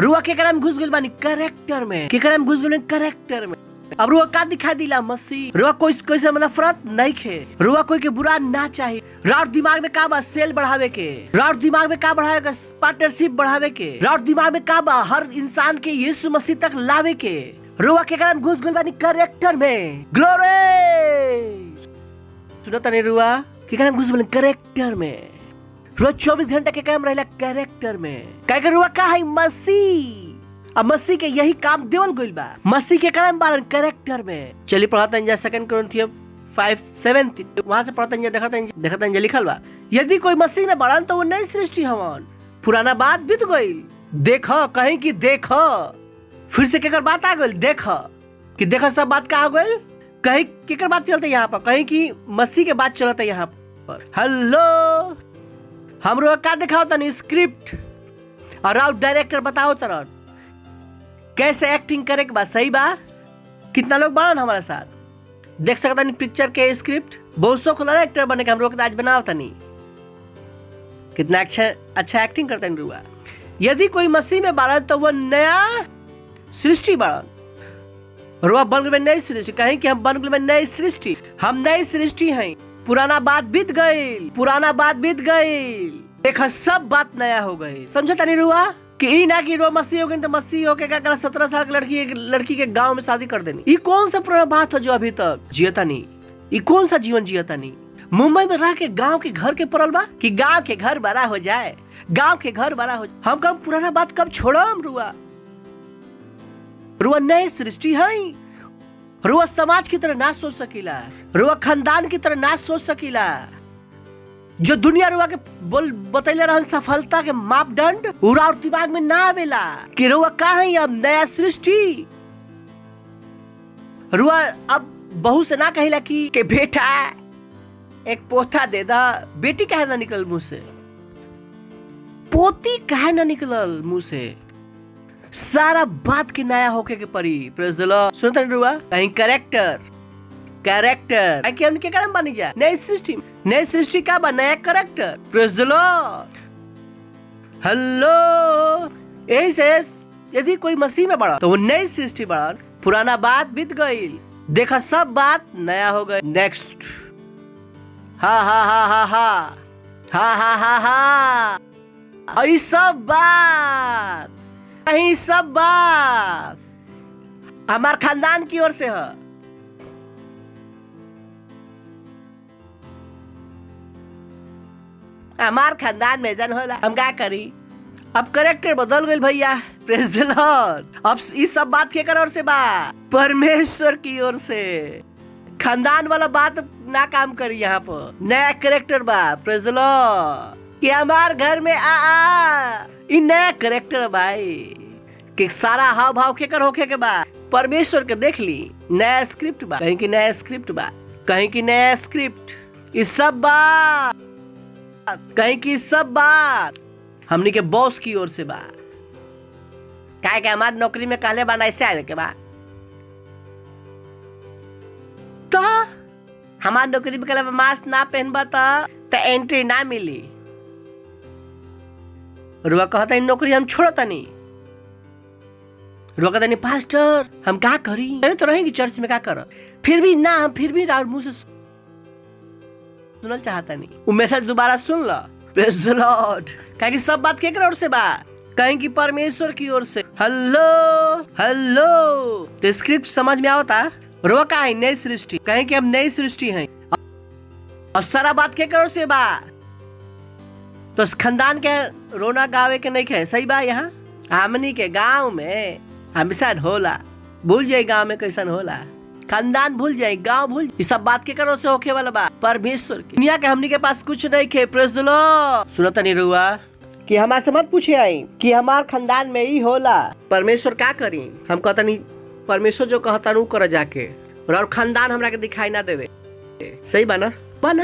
रुआ केकरा में घुस गइल बानी कैरेक्टर में, केकरा में घुस गइल कैरेक्टर में। अब रुआ का दिखाई दिला मसीह। रुआ कोई से नफरत नहीं खे, रुआ कोई के बुरा ना चाहिए। राउर दिमाग में का बा सेल बढ़ावे के, राउर दिमाग में का बढ़ावे के पार्टनरशिप बढ़ावे के, राउर दिमाग में का बा हर इंसान के यीशु मसीह तक लावे के। रुआ केकरा में घुस गइल बानी कैरेक्टर में। ग्लोरी। सुनो तनी रुआ केकरा में घुस गइल कैरेक्टर में। रोज 24 घंटे के काम रहेला कैरेक्टर में। काहे के रुआ का है मसीह। अब मसीह के यही काम देवल गइल बा, मसीह के काम बारन कैरेक्टर में। चलिए पढ़ाते हैं 2 कोरिन्थियस 5:7 वहां से पढ़ते हैं। देखते हैं लिखल बा यदि कोई मसीह में बढ़न तो वो नई सृष्टि हवन, पुराना बात बीत गइल। देखो कहीं की देखो फिर से केकर बात आ गइल। देखो कि देखो सब बात का आ गइल। कहीं केकर बात चलते यहाँ पर, कहीं की मसीह के बात चलते यहाँ पर। हेलो हमरो का दिखाओ तनी स्क्रिप्ट और आउट डायरेक्टर बताओ तरह कैसे एक्टिंग करे के बा। सही बा। कितना लोग बनन हमारे साथ देख सकता नहीं पिक्चर के स्क्रिप्ट। बहुत शौक होला एक्टर बने के, हम लोग आज बनाओ तनी कितना अच्छा एक्टिंग करते हैं। यदि कोई मसीह में बारन तो वो नया सृष्टि बारन। रुआ बन में नई सृष्टि। कहीं कि हम बन में नई सृष्टि, हम नई सृष्टि हैं। पुराना बात बीत गई, पुराना बात बीत गई। देखा सब बात नया हो गई। समझा तनी रुआ कि ई ना कि रुआ मसीह हो गई तो मसीह हो के क्या करा 17 साल की लड़की के गांव में शादी कर देनी। ये कौन सा पुराना बात है जो अभी तक जियता नहीं। ये कौन सा जीवन जियता नहीं। मुंबई में रह के गांव के घर के पड़ल बा कि गांव के घर बड़ा हो जाए, गांव के घर बड़ा हो। हम कब पुराना बात कब छोड़म। रुआ नई सृष्टि है। रुआ समाज की तरह ना सोच सकीला, रुआ खानदान की तरह ना सोच सकीला। जो दुनिया रुआ के बोल बतैले रहन सफलता के मापदंड उरा और दिमाग में ना आवेला कि रुआ का है अब नया सृष्टि। रुआ अब बहू से ना कहिला कि बेटा एक पोता दे दा। बेटी काहे ना निकल मुंह से, पोती काहे ना निकलल मुंह से। सारा बात के नया होके के परी। Praise the Lord. सुनते नहीं रुआ कहीं कैरेक्टर कि हम क्या करम बनी जाए नई सृष्टि का बा नया character. Praise the Lord. Hello. यही से यदि कोई मसीह में बड़ा तो वो नई सृष्टि बड़ा, पुराना बात बीत गई, देखा सब बात नया हो गया। नेक्स्ट। हा हा हा हा हा हा हा हा हा। यही सब बात हमार खानदान की ओर से है। हमार खानदान में जन होला, हम क्या करी? अब करेक्टर बदल गई भैया। Praise the Lord. अब इस सब बात के ओर से बा, परमेश्वर की ओर से। खानदान वाला बात ना काम करी, यहाँ पर नया करेक्टर बा। Praise the Lord. कि हमार घर में इ नया करेक्टर भाई कि सारा हाव भाव के कर होके के बा परमेश्वर के। देख ली नया स्क्रिप्ट बा, कहीं की नया स्क्रिप्ट बा, कहीं की नया स्क्रिप्ट। इस सब बात कहीं की सब बात हमनी के बॉस की ओर से बा। काहे के हमार नौकरी में कहले बा ऐसे आवे के बा, तो हमार नौकरी में कहले मास्क ना पहनबा तो एंट्री ना मिली। रुआ कहता है नौकरी हम छोड़ता नहीं। रुआ कहता नहीं पास्टर हम क्या करी? अरे तो रहेंगे चर्च में क्या कर, फिर भी ना, फिर भी राउर मुंह से सुनल चाहता नहीं। वो मैसेज दोबारा सुन लो। Praise the Lord. कहे कि सब बात केकरा ओर से बा? कहीं की परमेश्वर की ओर से। हेलो। तो स्क्रिप्ट समझ में आवता? रुआ का है नई सृष्टि, कहीं कि हम नई सृष्टि हैं। और सारा बात केकरा ओर से बा? तो खानदान के रोना गावे के नहीं है, सही बा। यहाँ हमनी के गांव में हमेशा होला, भूल जाए गांव में कैसन होला, खानदान भूल जाए, गांव भूल जाए। सब बात के करो से होके वाला बा परमेश्वर की। दुनिया के हमनी के पास कुछ नहीं खे। Praise the Lord. सुनो तनी रुआ कि हमारे से मत पूछे आई कि हमार खानदान में ही होला, परमेश्वर क्या करी? हम कहता नहीं परमेश्वर जो कहता रू कर जाके, और खानदान हमरा के दिखाई ना देवे। सही बा ना?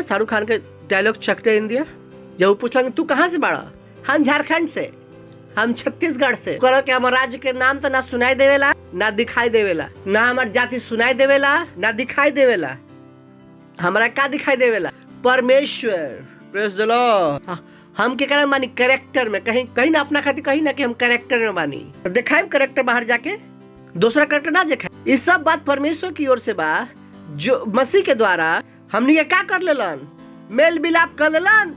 शाहरुख खान के डायलॉग चकटे इंडिया जब वो पूछला तू कहाँ से बाड़ा? हम झारखंड से, हम छत्तीसगढ़ से। करो कि हमारे राज्य के नाम तो ना सुनाई देवेला ना दिखाई देवेला, ना हमार जाति सुनाई देवेला ना दिखाई देवेला। हमारा क्या दिखाई देवेला? परमेश्वर। Praise the Lord. हम के कारण मानी कैरेक्टर में, कहीं ना अपना खातिर, कहीं ना कि हम कैरेक्टर में मानी। तो दिखाई कैरेक्टर बाहर जाके, दूसरा कैरेक्टर ना दिखाई। इस सब बात परमेश्वर की ओर से बा, जो मसीह के द्वारा हमने ये क्या कर लेलन? मेल मिलाप कर लेलन।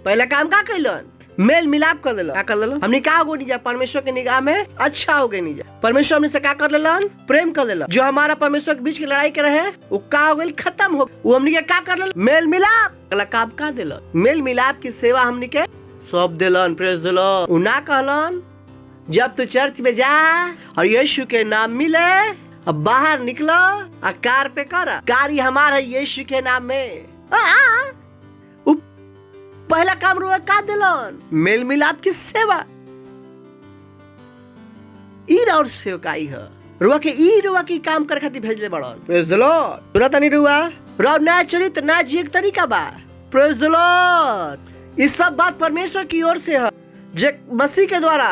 पहला काम क्या कैलन? मेल मिलाप कर देला। क्या कर देला? हमने क्या हो गई परमेश्वर के निगाह में अच्छा हो गई। परमेश्वर हमने से क्या कर लेलन? प्रेम कर देला। जो हमारा परमेश्वर के बीच की लड़ाई के रहे वो क्या हो गई? खत्म हो। वो हमने क्या कर लेला? मेल मिलाप। अगला काम का देला? मेल मिलाप की सेवा हमने के सौंप देलन। Praise the Lord. उ ना कहलन जब तू चर्च में जा और यीशु के नाम मिले अब बाहर निकलो और कार पे कर कार्य हमारा यीशु के नाम में। पहला काम रुआ का दिलन? मेल मिलाप की सेवा। ईर और सेवकाई है रुआ के ई रुआ की काम कर खातिर भेजले बड़न। Praise the Lord. तुरंत नहीं रुआ रौ नया चरित्र नया जी एक तरीका बा। Praise the lord. इस सब बात परमेश्वर की ओर से है, जो मसीह के द्वारा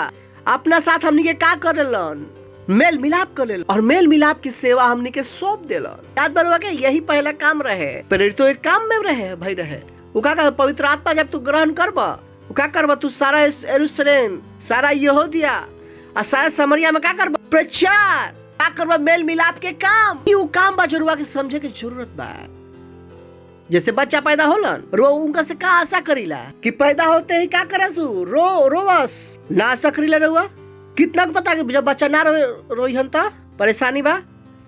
अपना साथ हमनी के का कर लेलन? मेल मिलाप कर ले और मेल मिलाप की सेवा हमनी के सौंप देलन। याद बरुआ के यही पहला काम रहे। प्रेरित तो एक काम में रहे भाई रहे। वो क्या कर? पवित्र आत्मा जब तू ग्रहण करबा वो क्या करबा? तू सारा यरूशलेम, सारा यहूदिया और सारा समरिया में क्या करबा? प्रचार। क्या करबा? मेल मिलाप के काम। वो काम बा जरूर के समझे की जरूरत बा। जैसे बच्चा पैदा होलन रो उनका से का आशा करीला कि पैदा होते ही क्या करसु? रोवस ना आशा करीला। रुआ कितना पता कि जब बच्चा ना रोइहन त परेशानी बा।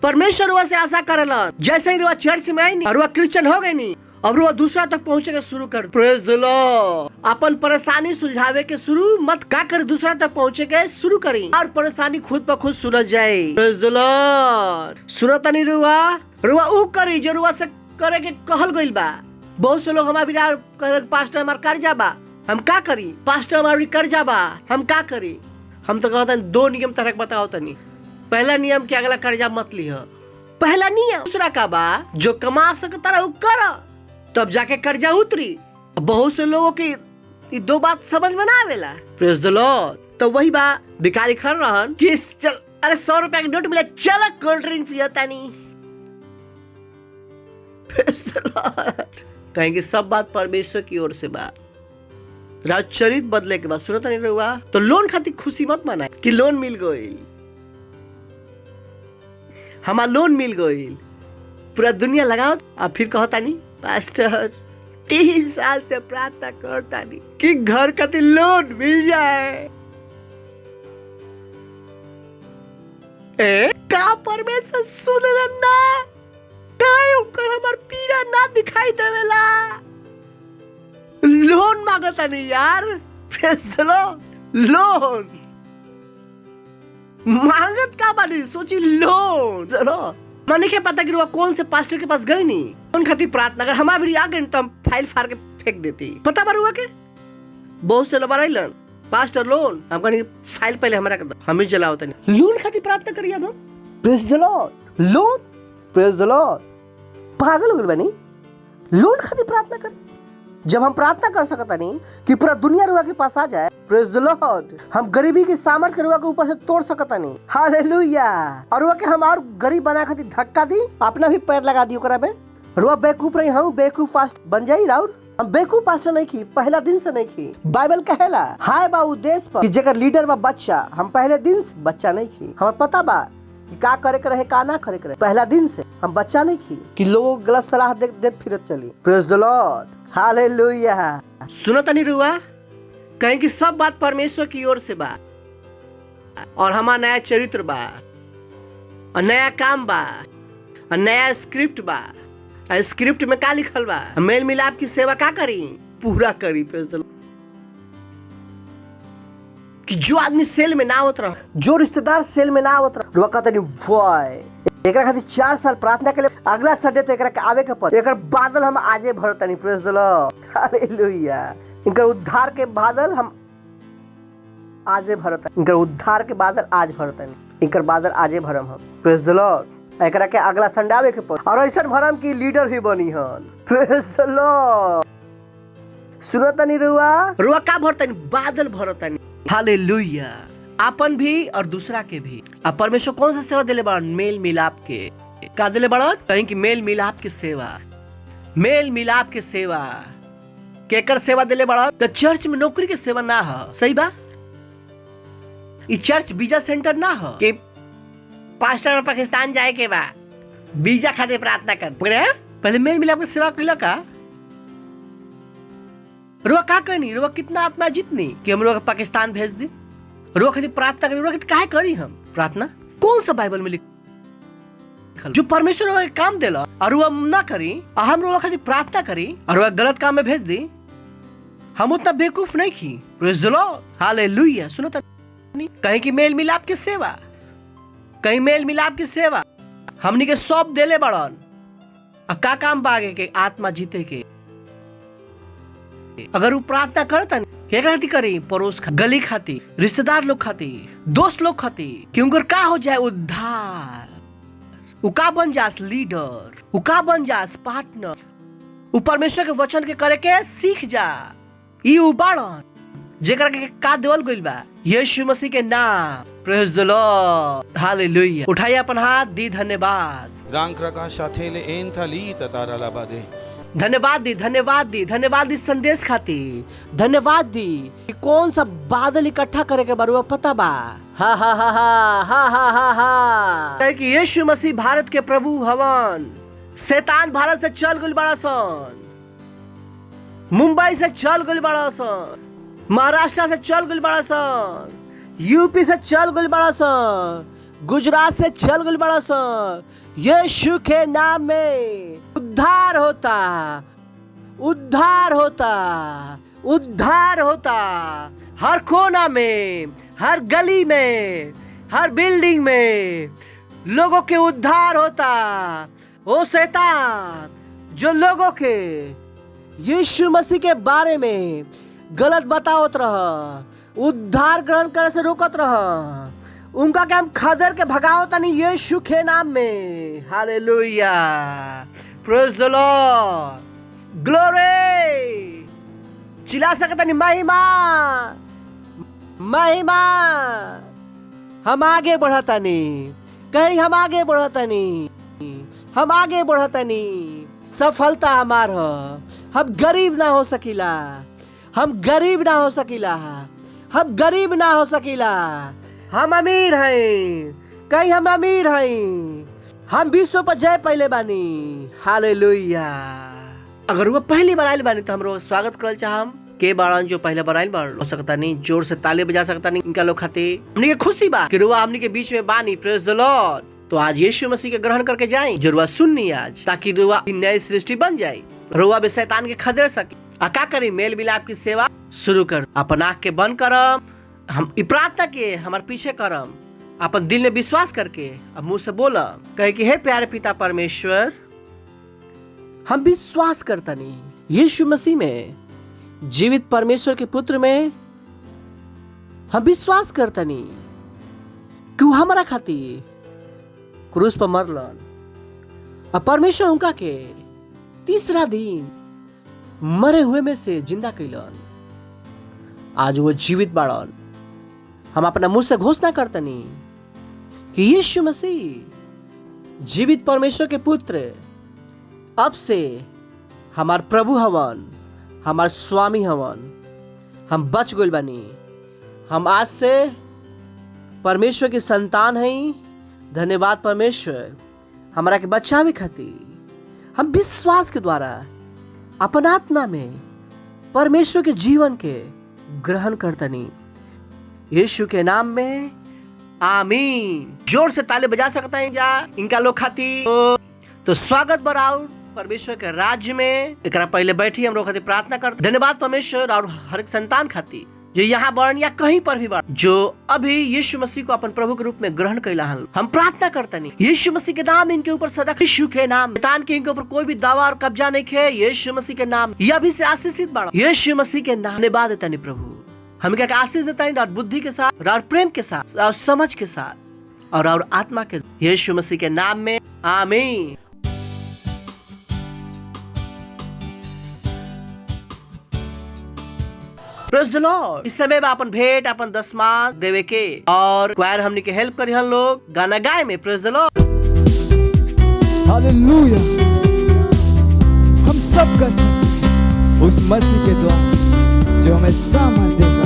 परमेश्वर रुआ से आशा करलन। जैसे ही रुआ चर्च में आई नी रुआ क्रिश्चियन हो गई नी, अब वो दूसरा तक पहुंचे के शुरू कर। Praise the Lord. अपन परेशानी सुलझावे के शुरू मत का कर, दूसरा तक पहुंचे के शुरू करी और परेशानी खुद पर खुद सुलझ जाए। Praise the Lord. सुनता नहीं रुआ ऊ करी जो रुआ से करे के कहल गइल बा। बहुत से लोग हमारा पास्टर हमार कर्जा बा, हम का करी? पास्टर हमारी कर्जा बा, हम का करी? हम तो कहते हैं 2 नियम तरह बताओ तनी। पहला नियम कि अगला कर्जा मत लिह। पहला नियम। दूसरा का बा जो कमा सकता रहा कर, तब जाके कर्जा उतरी। बहुत से लोगों की ये 2 बात समझ में ना आवेला। Praise the Lord. तो वही बा भिखारी खड़ रहन कि चल अरे 100 रुपया के नोट मिले, चल कोल्ड ड्रिंक पियता नहीं। Praise the Lord. कहेंगे सब बात परमेश्वर की ओर से बा। राज चरित्र बदले के बाद सुनत नहीं रहुआ तो लोन खातिर खुशी मत मनाए कि लोन मिल गई, हमार लोन मिल गई, पूरा दुनिया लगाओ और फिर कहता नहीं पास्टर 3 साल से प्रार्थना करता नहीं कि घर खातिर लोन मिल जाए। का परमेश्वर सुन ना काहे उनकर हमार पीड़ा ना दिखाई देवेला। लोन मांगता नहीं यार, प्रेज़ द लॉर्ड। लोन मांगत का बानी सोची लोन चलो मैंने क्या पता कि वो कौन से पास्टर के पास गए नहीं लोन खातिर प्रार्थना अगर हमारे भी आ गए तो हम फाइल फाड़ के फेंक देती। पता बार हुआ के बहुत से लोग आइलन पास्टर लोन हम कहनी फाइल पहले हमारा कर हम ही चलाओ तनी लोन खातिर प्रार्थना करिए। अब हम प्रेज़ द लॉर्ड लोन प्रेज़ द लॉर्ड पागल हो गए बनी लोन खातिर प्रार्थना कर। जब हम प्रार्थना कर सकता नहीं कि पूरा दुनिया रुआ के पास आ जाए, प्रेज़ द लॉर्ड, हम गरीबी की सामर्थ्य रुआ के ऊपर से तोड़ सकता नहीं, हालेलुया। और रुआ के हम और गरीब बना खातिर धक्का दी अपना भी पैर लगा दियो करा बे। रुआ बेवकूफ रही हम बेवकूफ पास्ट बन जाई राउर। हम बेवकूफ पास्ट नहीं की पहला दिन से नहीं की। बाइबल कहेला हाय बा देश पर कि जेकर लीडर बा बच्चा, हम पहले दिन से बच्चा नहीं की। हमार पता बा कि का करे के रहे का ना करे के रहे, पहला दिन से हम बच्चा नहीं की कि लोग गलत सलाह देत फिरत चली। प्रेज़ द लॉर्ड हालेलुया। सुनता नहीं रुआ कहीं कि सब बात परमेश्वर की ओर से बा और हमारा नया चरित्र बा और नया काम बा और नया स्क्रिप्ट बा। स्क्रिप्ट में का लिखल बा मेल मिलाप की सेवा का करी पूरा करी। प्रेज़ द लॉर्ड कि जो आदमी सेल में ना आवत रहा, जो रिश्तेदार सेल में ना आवत रहा, रुआ कहता नहीं बॉय एकरा खातिर 4 साल प्रार्थना के लिए अगला संडे तो एकरा के आवे के पड़। एकर बादल हम आजे भरतनी। प्रेज़ द लॉर्ड हालेलुया। इनकर उद्धार के बादल हम आजे भरतनी। इनकर उद्धार के बादल आज भरतनी। इनकर बादल आजे भरम हम। प्रेज़ द लॉर्ड एकरा के अगला संडे आवे के पड़ और ऐसा भरम की लीडर भी बनी हन। प्रेज़ द लॉर्ड सुनतनी रुआ का भरतनी बादल भरतनी। हालेलुया। अपन भी और दूसरा के भी। अब परमेश्वर कौन सा सेवा दिले बड़न मेल मिलाप के का दिले बड़न कहीं कि मेल मिलाप की सेवा। मेल मिलाप के सेवा केकर सेवा दिले बड़न तो चर्च में नौकरी के सेवा ना हो। सही बा ई चर्च वीजा सेंटर ना हो कि पास्टर पाकिस्तान जाए के बा वीजा खातिर प्रार्थना कर पहले मेल मिलाप की सेवा कैला का रुआ का कहनी रुआ कितना आत्मा जितनी कि हम लोग पाकिस्तान भेज दी। रुआ खातिर प्रार्थना करी रुआ खातिर काहे करी हम प्रार्थना कौन सा बाइबल में लिखल जो परमेश्वर रुआ के काम देला और रुआ ना करी और हम रुआ खातिर प्रार्थना करी और रुआ गलत काम में भेज दी। हम उतना बेवकूफ नहीं की। प्रेज़ द लॉर्ड हालेलुया। सुनो कहीं की मेल मिलाप की सेवा कहीं मेल मिलाप की सेवा हमनी के सब देले बड़न और का काम बागे के आत्मा जीते के। अगर वो प्रार्थना करता क्या खाती करी पड़ोस गली खाती रिश्तेदार लोग खाती दोस्त लोग खाती कि उनकर का हो जाए उद्धार। उ का बन जास लीडर, उ का बन जास पार्टनर, उ परमेश्वर के वचन के करे के सीख जा। ई उबाड़न जेकरा के का देवल गइल बा यीशु मसीह के नाम। प्रेज़ द लॉर्ड हालेलुया। उठाइए अपन हाथ दी धन्यवाद रांक्रका साथेले एन थली ततारा लाबादे धन्यवाद दी संदेश खातिर धन्यवाद दी। कौन सा बादल इकट्ठा करे के बारे में पता बा। हा हा हा हा हा हा हा हा कि यीशु मसीह भारत के प्रभु हवन। शैतान भारत से चल गइल बड़ा सन, मुंबई से चल गइल बड़ा सन, महाराष्ट्र से चल गइल बड़ा सन, यूपी से चल गइल बड़ा सन, गुजरात से चल गइल बड़ा सन। यीशु के नाम में उद्धार होता उद्धार होता उद्धार होता। हर कोना में हर गली में हर बिल्डिंग में लोगों के उद्धार होता। ओ शैतान जो लोगों के यीशु मसीह के बारे में गलत बतावत रहा उद्धार ग्रहण करे से रोकत रहा उनका के हम खदर के भगाओ तनी यीशु के नाम में। हालेलुया प्रेज़ द लॉर्ड ग्लोरी। चिल्ला सकता नहीं महिमा महिमा। हम आगे बढ़ता नहीं कहीं हम आगे बढ़ता नहीं हम आगे बढ़ता नहीं। सफलता हमार हो हम गरीब ना हो सकीला हम गरीब ना हो सकीला, हम गरीब ना हो सकीला, हम अमीर हैं, कहीं हम अमीर हैं, हम विश्व पर जय पहले बानी। हालेलुया। अगर वो पहली बार आयल बानी तो हमरो स्वागत करल चाहम। के बाड़न जो पहले बार आयल बाड़न हो सकता नहीं, जोर से ताली बजा सकता नहीं इनका लोग खातिर। हमनी के खुशी बा कि रुआ हमनी के बीच में बानी। Praise the Lord. तो आज यीशु मसीह के ग्रहण करके जाए जो रुआ सुननी आज, ताकि रुआ नई सृष्टि बन जाए, रुआ भी शैतान के खदेड़ सके। का करी मेल मिलाप की सेवा शुरू कर। अपन आँख के बंद करम, हम प्रार्थना के हमारे पीछे करम, अपन दिल में विश्वास करके अब मुंह से बोला कहे कि हे प्यारे पिता परमेश्वर, हम विश्वास करता नहीं यीशु मसीह में, जीवित परमेश्वर के पुत्र में हम विश्वास करता नहीं कि वो हमारा खातिर क्रूस पर मरलन और परमेश्वर उनका के तीसरा दिन मरे हुए में से जिंदा कैलन। आज वो जीवित बाड़न। हम अपना मुंह से घोषणा करता नहीं कि यीशु मसीह जीवित परमेश्वर के पुत्र अब से हमार प्रभु हवन, हमार स्वामी हवन। हम बच गइल बानी। हम आज से परमेश्वर की संतान हैं। धन्यवाद परमेश्वर हमारा के बचावे खातिर। हम विश्वास के द्वारा अपन आत्मा में परमेश्वर के जीवन के ग्रहण करतनी यीशु के नाम में, आमीन। जोर से ताली बजा सकता है जा इनका लोग खातिर। तो स्वागत बराउ परमेश्वर के राज्य में। एकरा पहले बैठी हम लोग खातिर प्रार्थना करते। धन्यवाद परमेश्वर और हर एक संतान खातिर जो यहाँ बन या कहीं पर भी बन, जो अभी यीशु मसीह को अपन प्रभु के रूप में ग्रहण कैला हन। हम प्रार्थना करते नहीं यीशु मसीह के नाम इनके ऊपर सदा, यीशु के नाम शैतान के इनके ऊपर कोई भी दावा और कब्जा नहीं है। यीशु मसीह के नाम ये अभी से आशीषित बाड़ा। यीशु मसीह के नाम धन्यवाद देता नहीं प्रभु, हम क्या आशीष देता है और बुद्धि के साथ और प्रेम के साथ और समझ के साथ और आत्मा के, यीशु मसीह के नाम में, आमीन। Praise the lord. इस समय में अपन भेंट अपन दसमा देवे के और क्वायर हमनी के हेल्प करी हम लोग गाना गाए में। Praise the Lord. हालेलुया। हम सब कर सकते उस मसीह के द्वारा जो हमें सामर्थ देता है।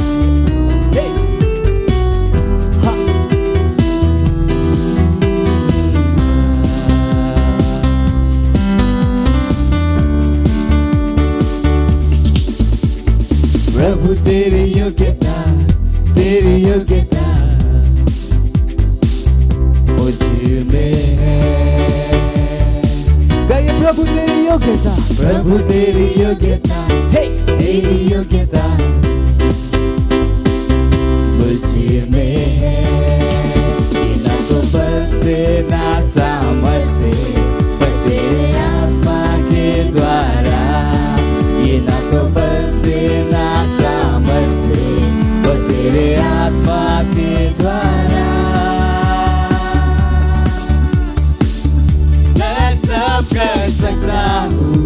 प्रभु तेरी योग्यता मुझ में है। गाइए प्रभु तेरी योग्यता, प्रभु तेरी योग्यता, हे तेरी योग्यता मुझ में है। ये ना तो बल से ना सामर्थ से पर तेरे आत्मा के द्वारा। ये ना तो बल से ना सामर्थ से पर तेरे आत्मा के द्वारा। मैं सब कर सकता हूँ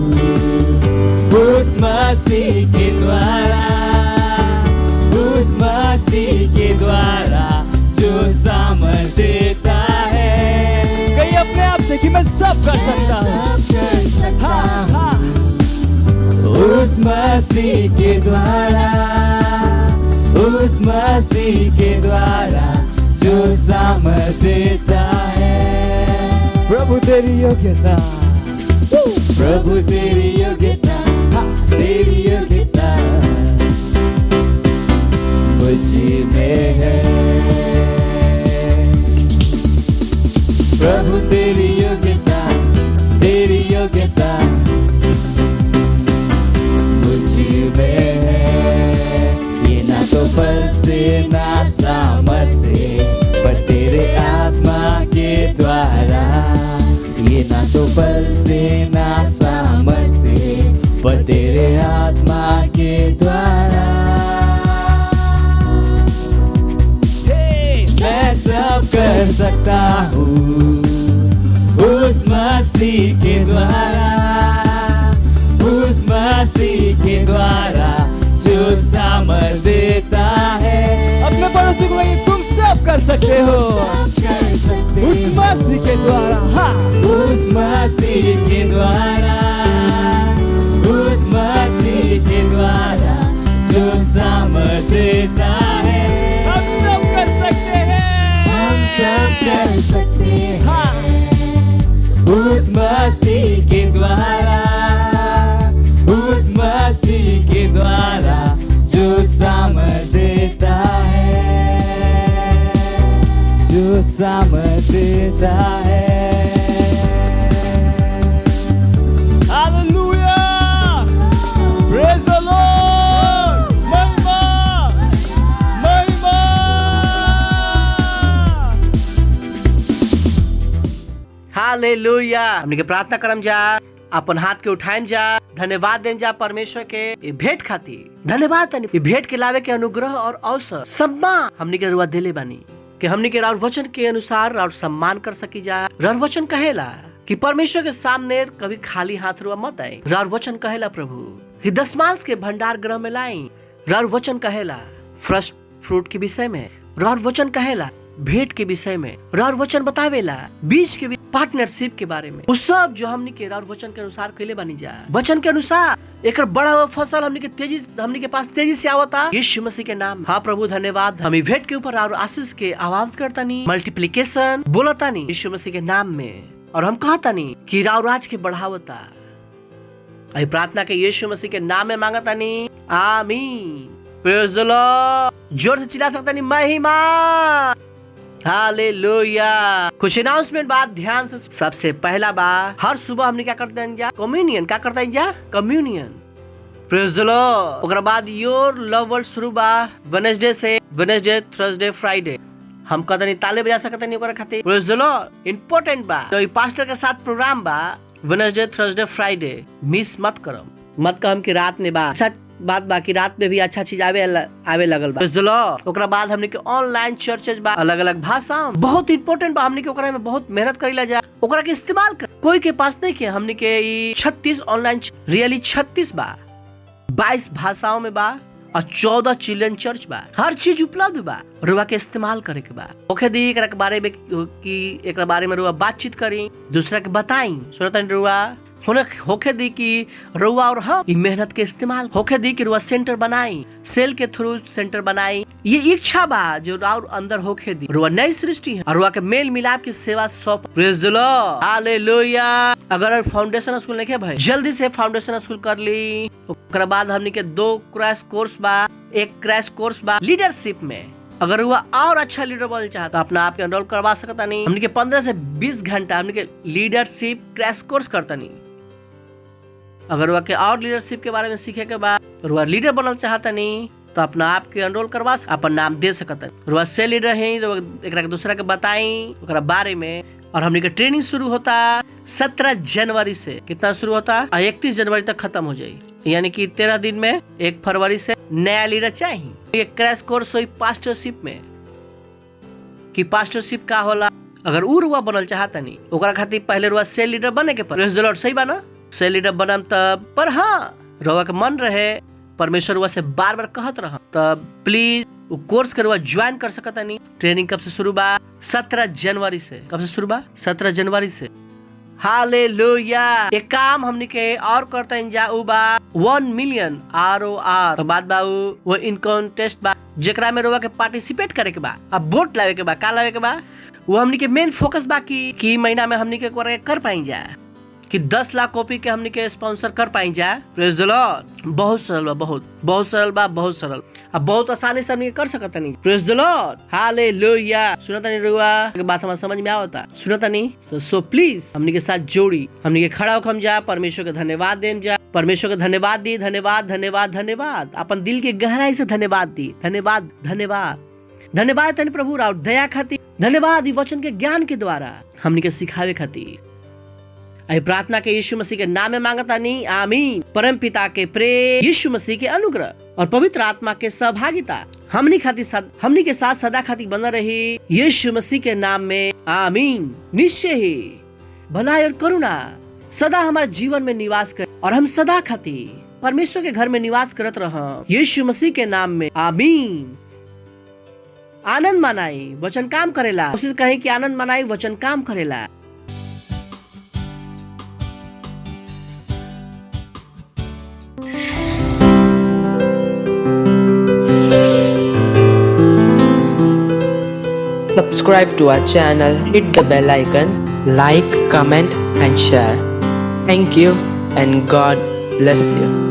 उस मसीह के द्वारा, उस मसीह के द्वारा जो सामर्थ देता है। कहीं अपने आप से कि मैं सब कर सकता हूँ। हाँ हाँ। उस मसीह के द्वारा, उस मसीह के द्वारा जो सामर्थ देता है। प्रभु तेरी योग्यता, प्रभु तेरी योग्यता, तेरी योग्यता मुझ में है। प्रभु तेरी योग्यता, तेरी योग्यता में है। ये ना तो बल से ना सामर्थ से पर तेरे आत्मा के द्वारा। ये ना तो बल से ना सामर्थ से पर तेरे आत्मा के द्वारा। मैं सब कर सकता हूँ उस मसीह के द्वारा, उस मसीह के द्वारा जो सामर्थ देता है। अपने पड़ोसी को कहिए तुम सब कर सकते हो उस मसीह के द्वारा। हाँ, उस मसीह के द्वारा, उस मसीह के द्वारा जो bersama kita. Hallelujah! Praise the Lord! महिमा! महिमा! हालेलुया। हमने के प्रार्थना करम जा, अपन हाथ के उठाएम जा, धन्यवाद देम जा परमेश्वर के ये भेंट खातिर। धन्यवाद तनी ये भेंट के लावे के अनुग्रह और अवसर सम्मान हमने के रुआ देले बानी कि हमने के राउर वचन के अनुसार राउर सम्मान कर सकी जा। राउर वचन कहेला कि परमेश्वर के सामने कभी खाली हाथ रुआ मत आए। राउर वचन कहेला प्रभु कि दशमांश के भंडार गृह में लाई। राउर वचन कहेला फर्स्ट फ्रूट के विषय में। राउर वचन कहेला भेंट के विषय में। राउर वचन बतावेला बीज के पार्टनरशिप के बारे में। वो सब जो हमनी के राउर वचन के अनुसार कैले बनी जा। वचन के अनुसार एक बड़ा हुआ फसल हमनी के पास तेजी से आवता यीशु मसीह के नाम। हाँ प्रभु धन्यवाद। हम भेंट के ऊपर राउर आशीष के आवाज करतानी, मल्टीप्लिकेशन बोलतानी यीशु मसीह के नाम में। और हम कहतानी कि राउर राज के बढ़ावता। अभी प्रार्थना के यीशु मसीह के नाम में मांगतानी, आमीन। Praise the Lord. जोर से चिल्ला सकतानी महिमा। हालेलुया। कुछ अनाउंसमेंट बात ध्यान से। सबसे पहला बात, हर सुबह हमने क्या करते हैं जा? कम्युनियन। क्या करते हैं जा? कम्युनियन। Praise the Lord. ओकरा बाद योर लव वर्ल्ड शुरू बा वेडनेसडे से। वेडनेसडे, थर्सडे, फ्राइडे हम कहते नहीं ताले बजा सकते नहीं ओकरा खातिर। Praise the Lord. इंपॉर्टेंट बा तो पास्टर के साथ प्रोग्राम बा वेडनेसडे, थर्सडे, फ्राइडे। मिस मत करो। मत कहम कि रात में बा। अच्छा बात बाकी रात में भी अच्छा चीज आवे लगल बा। ओकरा बाद हमने के ऑनलाइन चर्चेज बा अलग अलग भाषा। बहुत इंपॉर्टेंट बा। हमने के ओकरा में बहुत मेहनत करीला जा। ओकरा के इस्तेमाल कर। कोई के पास नहीं के हमने के 36 ऑनलाइन रियली 36 बा। 22 भाषाओं में बा और 14 चिल्ड्रन चर्च बा। हर चीज उपलब्ध बा। रुआ के इस्तेमाल करे के बा। ओके दी एकरा के बारे में कि एकरा बारे में रुआ बातचीत करी, दूसरा के बताई। सुनतन रुआ होके दी कि रुआ और हम मेहनत के इस्तेमाल होके दी कि रुआ सेंटर बनाई, सेल के थ्रू सेंटर बनाई। ये इच्छा बा जो राउर अंदर होके दी। रुआ नई सृष्टि है और रुआ के मेल मिलाप की सेवा सौंप। Praise the Lord. हालेलुया। अगर फाउंडेशन स्कूल नहीं भाई जल्दी से फाउंडेशन स्कूल कर ली। ओकरा बाद हमनी के 2 क्रैश कोर्स बा। एक क्रैश कोर्स बा लीडरशिप में। अगर हुआ और अच्छा लीडर बनना चाहता अपना आप के एनरोल करवा सकता नहीं। हमने के 15 से 20 घंटा हमने के लीडरशिप क्रैश कोर्स करता नहीं। अगर वह के और लीडरशिप के बारे में सीखे के बाद वह लीडर बनना चाहता नहीं तो अपना आप के एनरोल करवा अपन नाम दे सकता। वह से लीडर है तो एक दूसरा के बताई ओकरा बारे में। और हमने के ट्रेनिंग शुरू होता 17 जनवरी से। कितना शुरू होता? 31 जनवरी तक खत्म हो जाये। यानी कि 13 दिन में 1 फरवरी से नया लीडर चाहिए। एक क्रैश कोर्स हुई पास्टरशिप में कि पास्टरशिप का होला। अगर उ रुआ बनल चाहता नहीं ओकरा खातिर पहले रुआ सेल लीडर बने के पर। Praise the Lord. सही बा ना? सेल लीडर बनम तब पर हाँ रुआ के मन रहे परमेश्वर रुआ से बार बार कहत रहा तब प्लीज वो कोर्स के रुआ ज्वाइन कर सकता नहीं। ट्रेनिंग कब से शुरू बा? 17 जनवरी से। कब से शुरू बा? 17 जनवरी से। हालेलुया। एक काम हमने के और करता इंजा उ बा 1 मिलियन ROR। तो बात बा वो इन कॉन्टेस्ट बा जेकरा में रुआ के पार्टिसिपेट करे के बा। अब वोट लावे के बा। का लावे के बा? वो हमने के मेन फोकस बा कि महीना में हमने के कर पाई जा कि 10 लाख कॉपी के हमने के स्पॉन्सर कर पाई जा। Praise the Lord. बहुत सरल बा। बहुत सरल बा। बहुत सरल। अब बहुत आसानी से हमने कर सकता नहीं। Praise the Lord. हालेलुया। सुनता नहीं रुआ के बात हमारे समझ में आवता? सुनता नहीं तो सो प्लीज हमने के साथ जोड़ी हमने के खड़ा होकर हम जा परमेश्वर के धन्यवाद देम जा। परमेश्वर के धन्यवाद दी। धन्यवाद धन्यवाद धन्यवाद। अपन दिल के गहराई से धन्यवाद दी। धन्यवाद धन्यवाद धन्यवाद तन प्रभु राव दया खातिर। धन्यवाद वचन के ज्ञान के द्वारा हमने के सिखावे खातिर। आई प्रार्थना के यीशु मसीह के नाम में मांगता नहीं। आमीन। परम पिता के प्रेम, यीशु मसीह के अनुग्रह और पवित्र आत्मा के सहभागिता हमनी के साथ सदा खातिर बना रही यीशु मसीह के नाम में। आमीन। निश्चय ही भलाई और करुणा सदा हमारे जीवन में निवास करे और हम सदा खातिर परमेश्वर के घर में निवास करत रह यीशु मसीह के नाम में। आमीन। आनंद मनाई वचन काम करेला। कोशिश कहीं कि आनंद मनाई वचन काम करेला। Subscribe to our channel, hit the bell icon, like, comment and share. Thank you and God bless you.